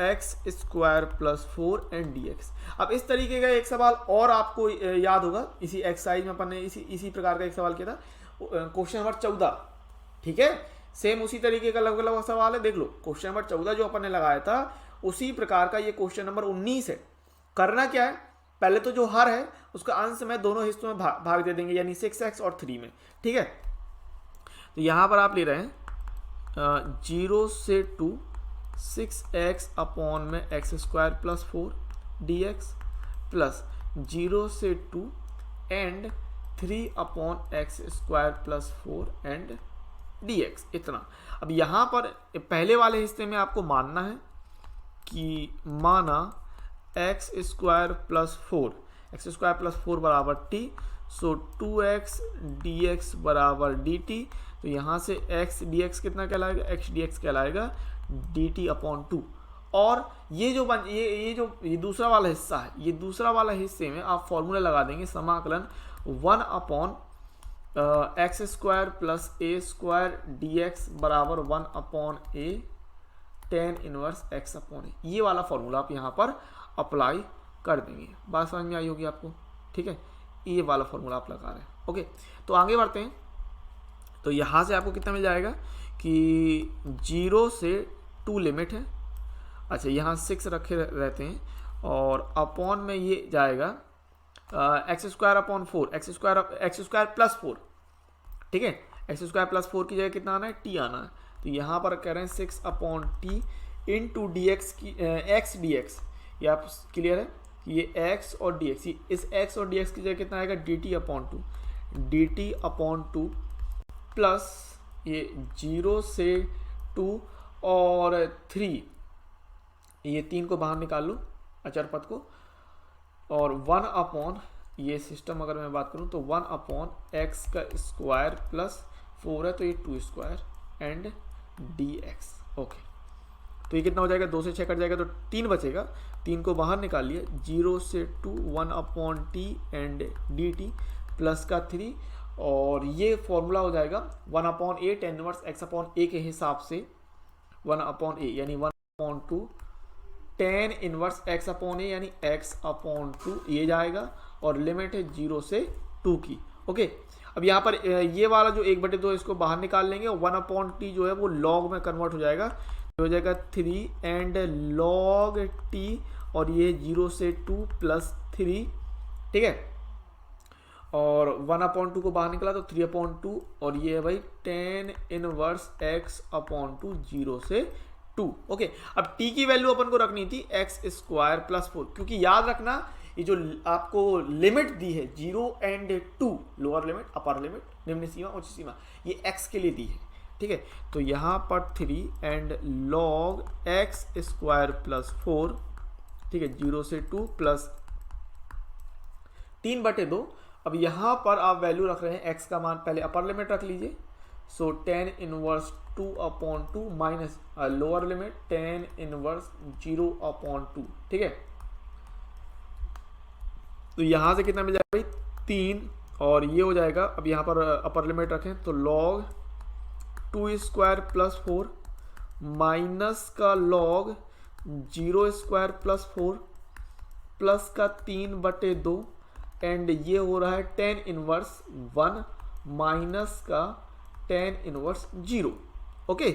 x square plus 4 and D x. अब इस तरीके का एक सवाल और आपको याद होगा, इसी एक्सरसाइज में अपन ने इसी प्रकार का एक सवाल किया था, क्वेश्चन नंबर 14। ठीक है, सेम उसी तरीके का लगभग लगभग सवाल है, देख लो। क्वेश्चन नंबर 14 जो अपन ने लगाया था उसी प्रकार का ये क्वेश्चन नंबर 19 है। करना क्या है, पहले तो जो हर है उसका अंश में दोनों हिस्सों में भाग दे देंगे, यानी 6x और 3 में। ठीक है, तो यहाँ पर आप ले रहे हैं 0 से 2 6x अपॉन में x square plus 4 D x plus 0 से 2 and 3 upon x square plus 4 and D x, इतना। अब यहाँ पर पहले वाले हिस्से में आपको मानना है कि माना एक्स स्क्वायर प्लस 4 बराबर टी, सो 2x dx बराबर dt। तो यहाँ से x dx कितना कहलाएगा, x dx कहलाएगा dt अपॉन 2। और ये दूसरा वाला हिस्सा है, ये दूसरा वाला हिस्से में आप फॉर्मूला लगा देंगे, समाकलन 1 अपॉन एक्स स्क्वायर प्लस ए स्क्वायर डी एक्स बराबर 1 upon A tan inverse X upon ए। ये वाला फॉर्मूला आप यहाँ पर अप्लाई कर देंगे। बात समझ में आई होगी आपको। ठीक है, ये वाला फॉर्मूला आप लगा रहे हैं। ओके, तो आगे बढ़ते हैं। तो यहाँ से आपको कितना मिल जाएगा कि 0 से 2 लिमिट है। अच्छा, यहाँ 6 रखे रहते हैं और अपॉन में ये जाएगा x square upon 4, x square plus 4। ठीक है, एक्स स्क्वायर प्लस 4 की जगह कितना आना है, टी आना है। तो यहाँ पर कह रहे हैं 6 upon T into D X की एक्स डी एक्स। ये आप क्लियर है कि ये x और dx, इस x और dx की जगह कितना आएगा dt अपॉन टू प्लस ये 0 से 2 और 3, ये 3 को बाहर निकाल लो अचर पद को, और 1 अपॉन ये सिस्टम अगर मैं बात करूं तो 1 अपॉन एक्स का स्क्वायर प्लस 4 है तो ये 2 स्क्वायर एंड dx। ओके, तो ये कितना हो जाएगा, 2 से 6 कट जाएगा तो 3 बचेगा, 3 को बाहर निकाल लिया, 0 से 2 1 upon T and dt plus का 3, और ये फॉर्मूला हो जाएगा 1 upon A tan inverse X upon A के हिसाब से 1 अपॉन ए यानी 1 upon 2 tan inverse X upon A यानी x अपॉन 2 ये जाएगा, और लिमिट है 0 से 2 की। ओके, अब यहाँ पर ये वाला जो 1/2 इसको बाहर निकाल लेंगे, और 1 अपॉन टी जो है वो लॉग में कन्वर्ट हो जाएगा, हो जाएगा 3 एंड लॉग टी, और ये 0 से 2 प्लस 3, ठीक है, और 1 अपॉन 2 को बाहर निकाला तो 3 अपॉन 2, और ये है भाई टेन इनवर्स x अपॉन 2 0 से 2। ओके, अब t की वैल्यू अपन को रखनी थी x स्क्वायर प्लस 4, क्योंकि याद रखना ये जो आपको लिमिट दी है 0 and 2, lower limit upper limit निम्न सीमा उच्च सीमा, ये x के लिए दी है, ठीक है, तो यहाँ पर 3 and log x square plus 4, ठीक है, 0 से 2 प्लस 3/2। अब यहाँ पर आप वैल्यू रख रहे हैं x का मान, पहले अपर लिमिट रख लीजिए, so tan inverse 2 upon 2 minus lower limit tan inverse 0 upon 2, ठीक है, तो यहाँ से कितना मिल जाएगा भाई 3, और ये हो जाएगा, अब यहाँ पर अपर लिमिट रखें तो लॉग 2 स्क्वायर प्लस 4 माइनस का लॉग 0 स्क्वायर प्लस 4 प्लस का 3/2 एंड ये हो रहा है टेन इनवर्स 1 माइनस का टेन इनवर्स 0। ओके,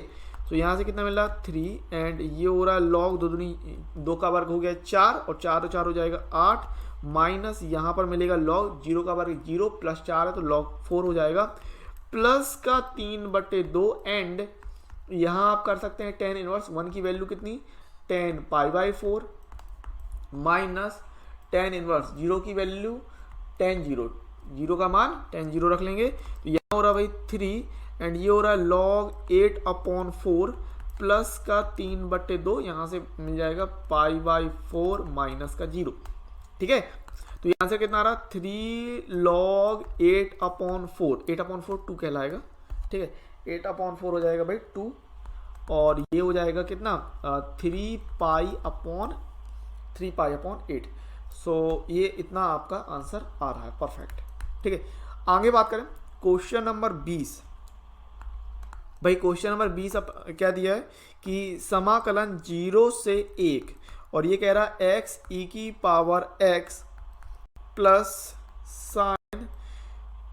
तो यहाँ से कितना मिल रहा 3 एंड ये हो रहा है लॉग 2 दूनी 2 का वर्ग हो गया 4, और 4 4 हो जाएगा 8, माइनस यहाँ पर मिलेगा लॉग 0 का वर्ग 0 प्लस 4 है तो लॉग 4 हो जाएगा, प्लस का 3/2 एंड यहाँ आप कर सकते हैं टेन इनवर्स 1 की वैल्यू कितनी 10 π/4 माइनस टेन इनवर्स 0 की वैल्यू 10 0, 0 का मान 10 0 रख लेंगे, तो यहाँ हो रहा भाई 3 एंड ये हो रहा है लॉग 8 अपॉन 4 प्लस का 3/2, यहाँ से मिल जाएगा π/4 माइनस का 0, ठीक है, तो यहाँ से कितना आ रहा 3 लॉग 8 अपॉन 4, 8 अपॉन 4 2 कहलाएगा, ठीक है, 8 अपॉन 4 हो जाएगा भाई 2, और ये हो जाएगा कितना 3 पाई अपॉन 8। सो ये इतना आपका आंसर आ रहा है, परफेक्ट, ठीक है। आगे बात करें क्वेश्चन नंबर 20। भाई क्वेश्चन नंबर 20 अब क्या दिया है कि समाकलन 0 से 1, और ये कह रहा है x e की power x plus sine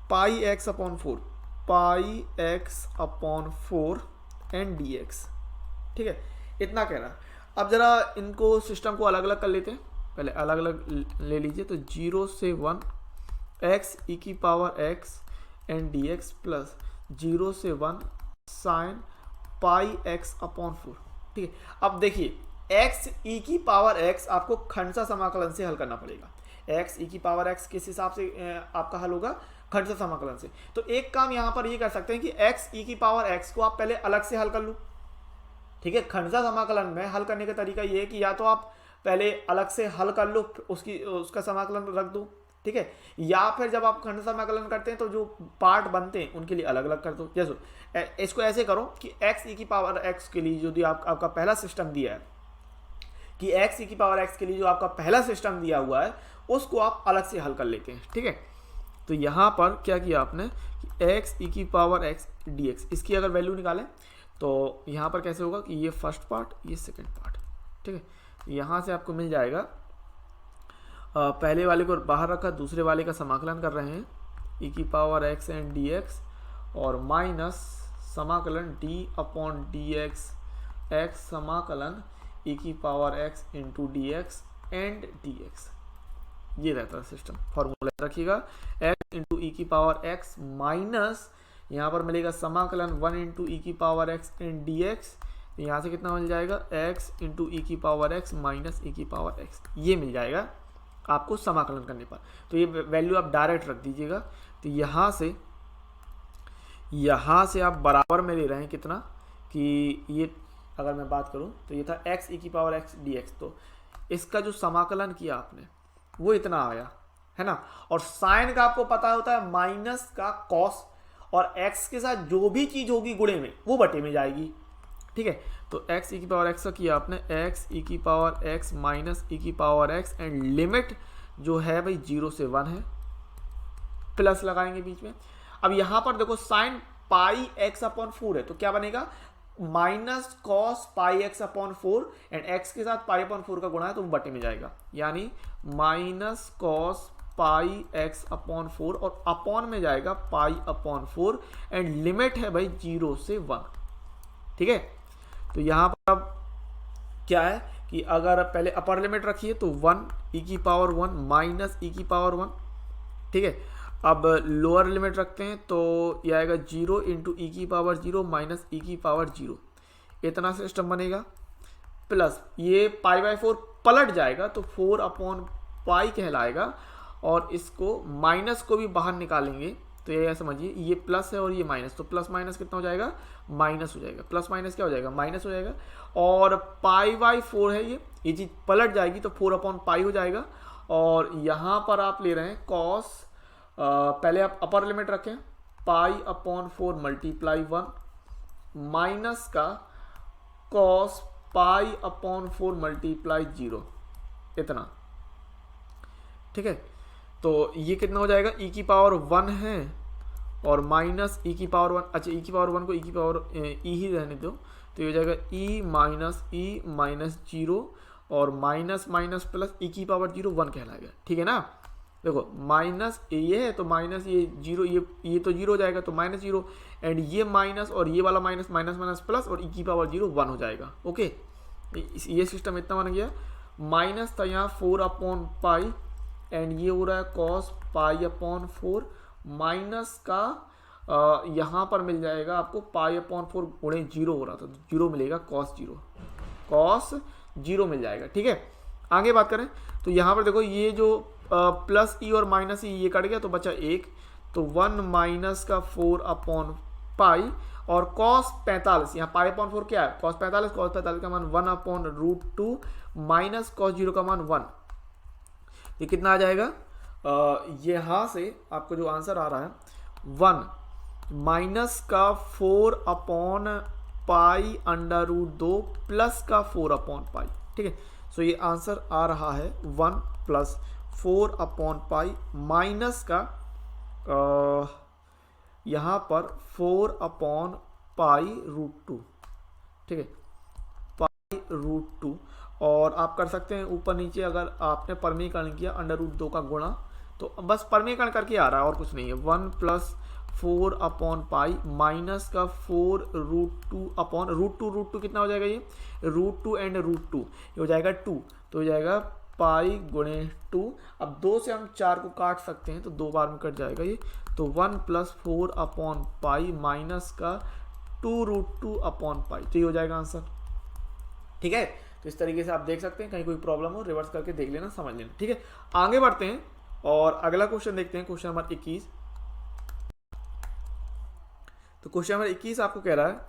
pi x upon 4 and dx, ठीक है, इतना कह रहा है। अब जरा इनको सिस्टम को अलग अलग कर लेते हैं, पहले अलग अलग ले लीजिए, तो 0 से 1 x e की power x and dx plus 0 से 1 साइन पाई x अपॉन 4, ठीक है। अब देखिए x e की पावर x आपको खंडसा समाकलन से हल करना पड़ेगा। x e की पावर x किस हिसाब से आपका हल होगा, खंडसा समाकलन से। तो एक काम यहाँ पर ये कर सकते हैं कि x e की पावर x को आप पहले अलग से हल कर लो, ठीक है। खंडसा समाकलन में हल करने का तरीका ये है कि या तो आप पहले अलग से हल कर लो, उसका समाकलन रख दो, ठीक है, या फिर जब आप खंडसा समाकलन करते हैं तो जो पार्ट बनते हैं उनके लिए अलग अलग कर दो। जैसे इसको ऐसे करो कि x e की पावर x के लिए जो आपका पहला सिस्टम दिया है, कि x e की पावर x के लिए जो आपका पहला सिस्टम दिया हुआ है उसको आप अलग से हल कर लेते हैं, ठीक है। तो यहाँ पर क्या किया आपने कि x e की पावर x dx, इसकी अगर वैल्यू निकालें तो यहाँ पर कैसे होगा कि ये फर्स्ट पार्ट ये सेकंड पार्ट, ठीक है। यहाँ से आपको मिल जाएगा, पहले वाले को बाहर रखा, दूसरे वाले का समाकलन कर रहे हैं e की पावर x एंड dx, और माइनस समाकलन d अपॉन dx x समाकलन e की power x into dx and dx, ये रहता है सिस्टम। फॉर्मूला रखिएगा x इंटू ई की पावर x माइनस यहाँ पर मिलेगा समाकलन 1 इंटू ई की पावर x एंड dx, तो यहाँ से कितना मिल जाएगा, x इंटू ई की पावर x माइनस ई की पावर x, ये मिल जाएगा आपको समाकलन करने पर। तो ये वैल्यू आप डायरेक्ट रख दीजिएगा। तो यहाँ से आप बराबर में ले रहे हैं कितना, कि ये अगर मैं बात करूँ तो ये था x ई की पावर x dx, तो इसका जो समाकलन किया आपने वो इतना आया है ना। और साइन का आपको पता होता है माइनस का कॉस, और x के साथ जो भी चीज होगी गुणे में वो बटे में जाएगी, ठीक है। तो x ई की पावर x का किया आपने, x ई की पावर x माइनस ई की पावर x, एंड लिमिट जो है भाई 0 से 1 है, प्लस लगाएंगे बीच में। अब यहां पर देखो साइन पाई x अपॉन 4 है, तो क्या बनेगा, minus cos pi x upon 4, and x के साथ पाई अपॉन 4 का गुणा है तो वो बटे में जाएगा, यानी minus cos pi x upon 4, और अपॉन में जाएगा पाई अपॉन 4, एंड लिमिट है भाई 0 से 1, ठीक है। तो यहां पर अब क्या है कि अगर पहले अपर लिमिट रखिए तो 1 ई की पावर 1 माइनस ई की पावर 1, ठीक है। अब लोअर लिमिट रखते हैं तो यह आएगा 0 इंटू ई की पावर 0 माइनस ई की पावर 0, इतना सिस्टम बनेगा। प्लस ये पाई बाय 4 पलट जाएगा तो 4 अपॉन पाई कहलाएगा, और इसको माइनस को भी बाहर निकालेंगे तो ये समझिए ये प्लस है और ये माइनस, तो प्लस माइनस कितना हो जाएगा, माइनस हो जाएगा। प्लस माइनस क्या हो जाएगा, माइनस हो जाएगा। और पाई बाई 4 है ये चीज पलट जाएगी तो 4 अपॉन पाई हो जाएगा। और यहाँ पर आप ले रहे हैं कॉस, पहले आप अपर लिमिट रखें, पाई अपॉन 4 मल्टीप्लाई 1 माइनस का कॉस पाई अपॉन 4 मल्टीप्लाई 0, इतना, ठीक है। तो ये कितना हो जाएगा, ई की पावर 1 है और माइनस ई की पावर 1, अच्छा ई की पावर 1 को ई की पावर ई ही रहने दो, तो ये हो जाएगा ई माइनस 0, और माइनस माइनस प्लस ई की पावर 0 1 कहलाएगा, ठीक है ना। देखो माइनस ये है तो माइनस ये 0, ये तो 0 हो जाएगा तो माइनस 0, एंड ये माइनस और ये वाला माइनस माइनस माइनस प्लस, और ई की पावर 0 1 हो जाएगा, ओके। ये सिस्टम इतना बन गया। माइनस था यहाँ 4 अपॉन पाई, एंड ये हो रहा है कॉस पाई अपॉन 4, माइनस का यहाँ पर मिल जाएगा आपको पाई अपॉन 4 गुणे 0 हो रहा था तो 0 मिलेगा, कॉस 0 मिल जाएगा, ठीक है। आगे बात करें तो यहाँ पर देखो ये जो प्लस ई और माइनस ई ये कट गया तो बचा 1, तो 1 माइनस का 4 अपॉन पाई, और कॉस 45, यहाँ पाई अपॉन 4 क्या है, कॉस 45 का मान 1 अपॉन रूट 2 माइनस कॉस 0 का मान 1, ये कितना आ जाएगा, यहाँ से आपको जो आंसर आ रहा है 1 माइनस का 4 upon pi under root 2 plus का 4 अपॉन पाई, ठीक है। सो ये आंसर आ रहा है 1 प्लस 4 अपॉन पाई माइनस का यहाँ पर 4 अपॉन पाई रूट 2, ठीक है, पाई रूट 2। और आप कर सकते हैं ऊपर नीचे, अगर आपने परमीकरण किया अंडर रूट 2 का गुणा, तो बस परमीकरण करके आ रहा है और कुछ नहीं है। 1 प्लस 4 अपॉन पाई माइनस का 4 रूट 2 अपॉन रूट 2 कितना हो जाएगा, ये रूट 2 एंड रूट 2 ये हो जाएगा 2, तो हो जाएगा पाई गुणे 2। अब 2 से हम 4 को काट सकते हैं तो 2 बार में कट जाएगा ये, तो 1 प्लस 4 अपॉन पाई माइनस का 2 रूट 2 अपॉन पाई, तो ये हो जाएगा आंसर, ठीक है। तो इस तरीके से आप देख सकते हैं, कहीं कोई प्रॉब्लम हो रिवर्स करके देख लेना, समझ लेना, ठीक है। आगे बढ़ते हैं और अगला क्वेश्चन देखते हैं, क्वेश्चन नंबर 21। तो क्वेश्चन नंबर 21 आपको कह रहा है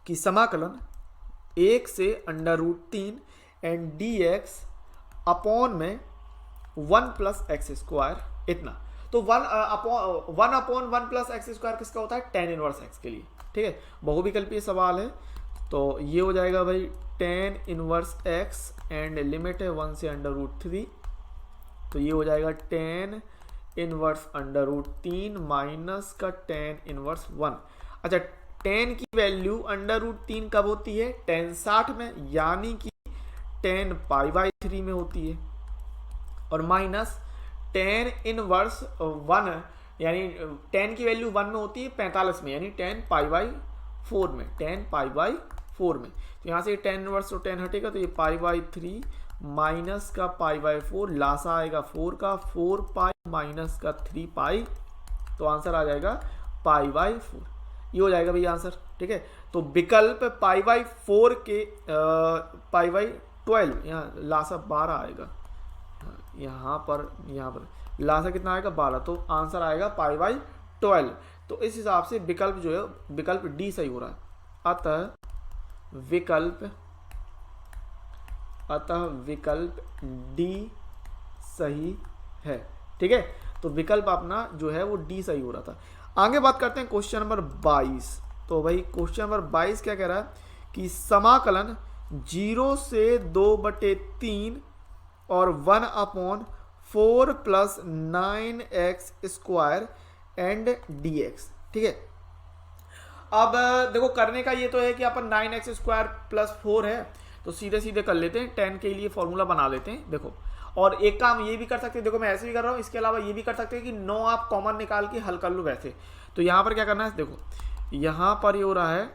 कि समाकलन 1 से under root 3 and D X upon में 1 प्लस एक्स स्क्वायर इतना। तो 1 अपॉन 1 प्लस एक्स स्क्वायर किसका होता है, tan इनवर्स एक्स के लिए, ठीक है। बहुविकल्पीय सवाल है, तो ये हो जाएगा भाई tan inverse x and limit है 1 से अंडर रूट 3, तो ये हो जाएगा tan inverse under root 3 minus का tan इनवर्स 1। अच्छा, tan की वैल्यू अंडर रूट 3 कब होती है, tan 60 में, यानी कि tan पाई बाई 3 में होती है, और माइनस tan इनवर्स 1, यानी tan की वैल्यू 1 में होती है 45 में, यानी tan पाई बाई 4 में, tan पाई बाई 4 में। तो यहाँ से tan इनवर्स तो tan हटेगा, तो ये पाई बाई 3 माइनस का पाई बाई 4, लासा आएगा 4 का, 4 पाई माइनस का 3 पाई, तो आंसर आ जाएगा पाई बाई 4, ये हो जाएगा भैया आंसर, ठीक है। तो विकल्प π/4 के π/12, यहाँ लासा 12 आएगा, यहाँ पर लासा कितना आएगा 12, तो आंसर आएगा π/12। तो इस हिसाब से विकल्प जो है विकल्प डी सही हो रहा है। अतः विकल्प डी सही है। ठीक है, तो विकल्प अपना जो है वो डी सही हो रहा था। आगे बात करते हैं क्वेश्चन नंबर 22। तो भाई क्वेश्चन नंबर 22 क्या कह रहा है कि समाकलन 0 से 2/3 और 1/4 + 9x² एंड dx। ठीक है, अब देखो करने का ये तो है कि अपन 9x² + 4 है, तो सीधे सीधे कर लेते हैं, 10 के लिए फॉर्मूला बना लेते हैं। देखो, और एक काम ये भी कर सकते हैं, देखो मैं ऐसे भी कर रहा हूँ, इसके अलावा ये भी कर सकते हैं कि 9 आप कॉमन निकाल के हल कर लो वैसे। तो यहाँ पर क्या करना है, देखो यहाँ पर ये हो रहा है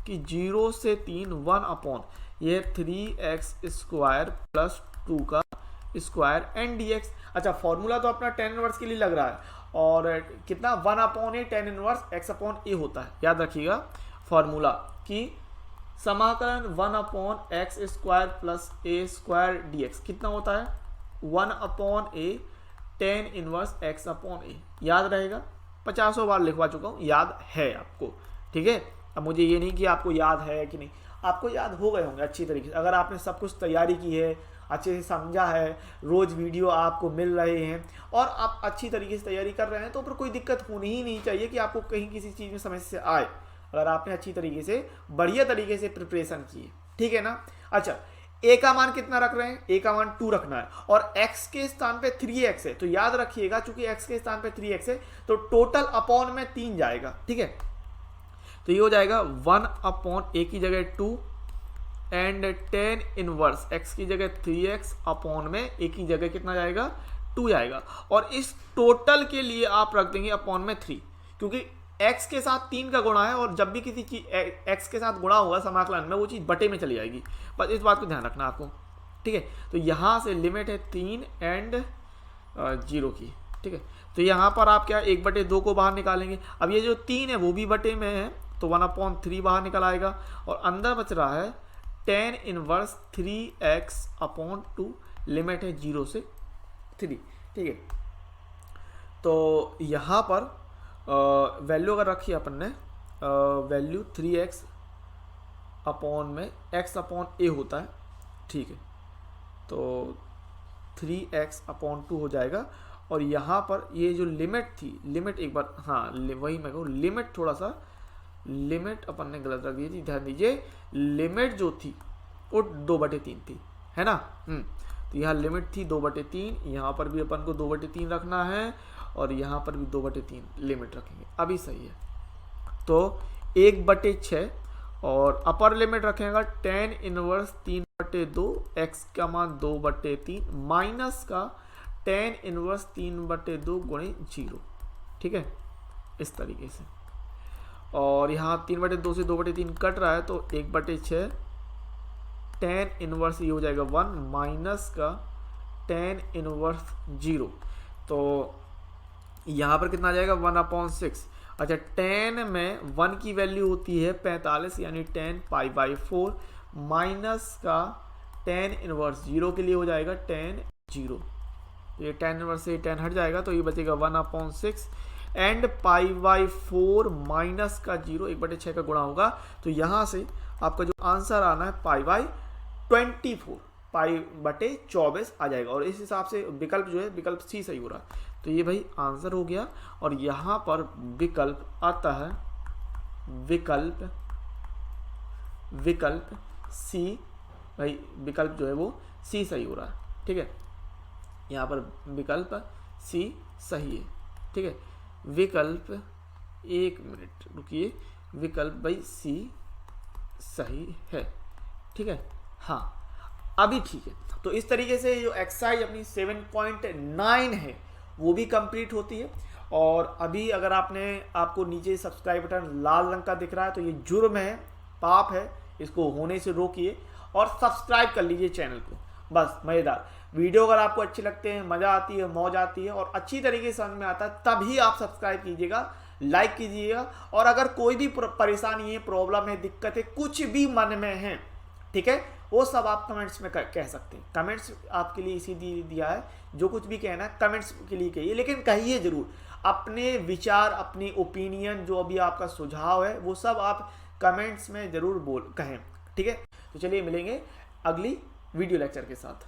कि 0 से 3 1/, ये 3x² + 2 का स्क्वायर एंड dx। अच्छा, फॉर्मूला तो अपना tan इनवर्स के लिए लग रहा है, और कितना 1/a tan इनवर्स x/a होता है। याद रखिएगा फॉर्मूला कि समाकलन 1/x² + a² dx कितना होता है 1/a tan इनवर्स x/a। याद रहेगा, 50 बार लिखवा चुका हूँ, याद है आपको। ठीक है, अब मुझे ये नहीं कि आपको याद है कि नहीं, आपको याद हो गए होंगे अच्छी तरीके से, अगर आपने सब कुछ तैयारी की है, अच्छे से समझा है, रोज़ वीडियो आपको मिल रहे हैं और आप अच्छी तरीके से तैयारी कर रहे हैं, तो फिर कोई दिक्कत होनी ही नहीं चाहिए कि आपको कहीं किसी चीज़ में समस्या आए, अगर आपने अच्छी तरीके से बढ़िया तरीके से प्रिपरेशन की है। ठीक है ना। अच्छा, a का मान कितना रख रहे हैं, a का मान 2 रखना है, और x के स्थान पे 3x है, तो याद रखिएगा चूंकि x के स्थान पे 3x है तो टोटल अपॉन में 3 जाएगा। ठीक है, तो ये हो जाएगा 1/a की जगह 2 एंड tan इनवर्स x की जगह 3x अपॉन में a की जगह कितना जाएगा 2 जाएगा, और इस टोटल के लिए आप रख देंगे अपॉन में 3, क्योंकि x के साथ 3 का गुणा है, और जब भी किसी चीज x के साथ गुणा होगा समाकलन में वो चीज़ बटे में चली जाएगी, बस इस बात को ध्यान रखना आपको। ठीक है, तो यहाँ से लिमिट है 3 एंड 0 की। ठीक है, तो यहाँ पर आप क्या 1/2 को बाहर निकालेंगे, अब ये जो 3 है वो भी बटे में है, तो 1/3 बाहर निकल आएगा, और अंदर बच रहा है tan इनवर्स 3x/2, लिमिट है 0 से 3। ठीक है, तो यहाँ पर वैल्यू अगर रखी अपन ने, वैल्यू 3x अपॉन में x/a होता है। ठीक है, तो 3x/2 हो जाएगा, और यहाँ पर ये जो लिमिट थी, लिमिट एक बार, हाँ वही मैं कहूँ, लिमिट थोड़ा सा, लिमिट अपन ने गलत रख दी थी, ध्यान दीजिए, लिमिट जो थी वो 2/3 थी, है ना। तो यहाँ लिमिट थी 2/3, यहाँ पर भी अपन को 2/3 रखना है, और यहाँ पर भी 2/3 लिमिट रखेंगे, अभी सही है। तो 1/6, और अपर लिमिट रखेगा tan इनवर्स 3/2, x का मान 2/3 माइनस का tan इनवर्स 3/2 गुणे 0। ठीक है, इस तरीके से, और यहाँ 3/2 से 2/3 कट रहा है, तो 1/6 tan इनवर्स ये हो जाएगा 1 माइनस का tan इनवर्स 0, तो यहाँ पर कितना आ जाएगा 1/6। अच्छा, tan में 1 की वैल्यू होती है 45, यानी tan π/4 माइनस का tan इनवर्स 0 के लिए हो जाएगा tan 0, ये tan इनवर्स से tan हट जाएगा, तो ये बचेगा 1/6 एंड π/4 माइनस का 0, 1/6 का गुणा होगा, तो यहाँ से आपका जो आंसर आना है π/24, π/24 आ जाएगा, और इस हिसाब से विकल्प जो है विकल्प सी सही हो रहा है। तो ये भाई आंसर हो गया, और यहाँ पर विकल्प आता है विकल्प सी, भाई विकल्प जो है वो सी सही हो रहा है। ठीक है, यहाँ पर विकल्प सी सही है। ठीक है, विकल्प, एक मिनट रुकिए, विकल्प भाई सी सही है। ठीक है, हाँ अभी ठीक है। तो इस तरीके से जो एक्सरसाइज अपनी 7.9 है वो भी कंप्लीट होती है, और अभी अगर आपको नीचे सब्सक्राइब बटन लाल रंग का दिख रहा है तो ये जुर्म है, पाप है, इसको होने से रोकिए और सब्सक्राइब कर लीजिए चैनल को। बस मज़ेदार वीडियो अगर आपको अच्छे लगते हैं, मज़ा आती है, मौज आती है और अच्छी तरीके से समझ में आता है, तभी आप सब्सक्राइब कीजिएगा, लाइक कीजिएगा। और अगर कोई भी परेशानी है, प्रॉब्लम है, दिक्कत है, कुछ भी मन में है, ठीक है, वो सब आप कमेंट्स में कह सकते हैं। कमेंट्स आपके लिए इसी दिया है, जो कुछ भी कहना है कमेंट्स के लिए कहिए, लेकिन कहिए जरूर अपने विचार, अपनी ओपिनियन, जो अभी आपका सुझाव है वो सब आप कमेंट्स में जरूर कहें, ठीक है। तो चलिए मिलेंगे अगली वीडियो लेक्चर के साथ।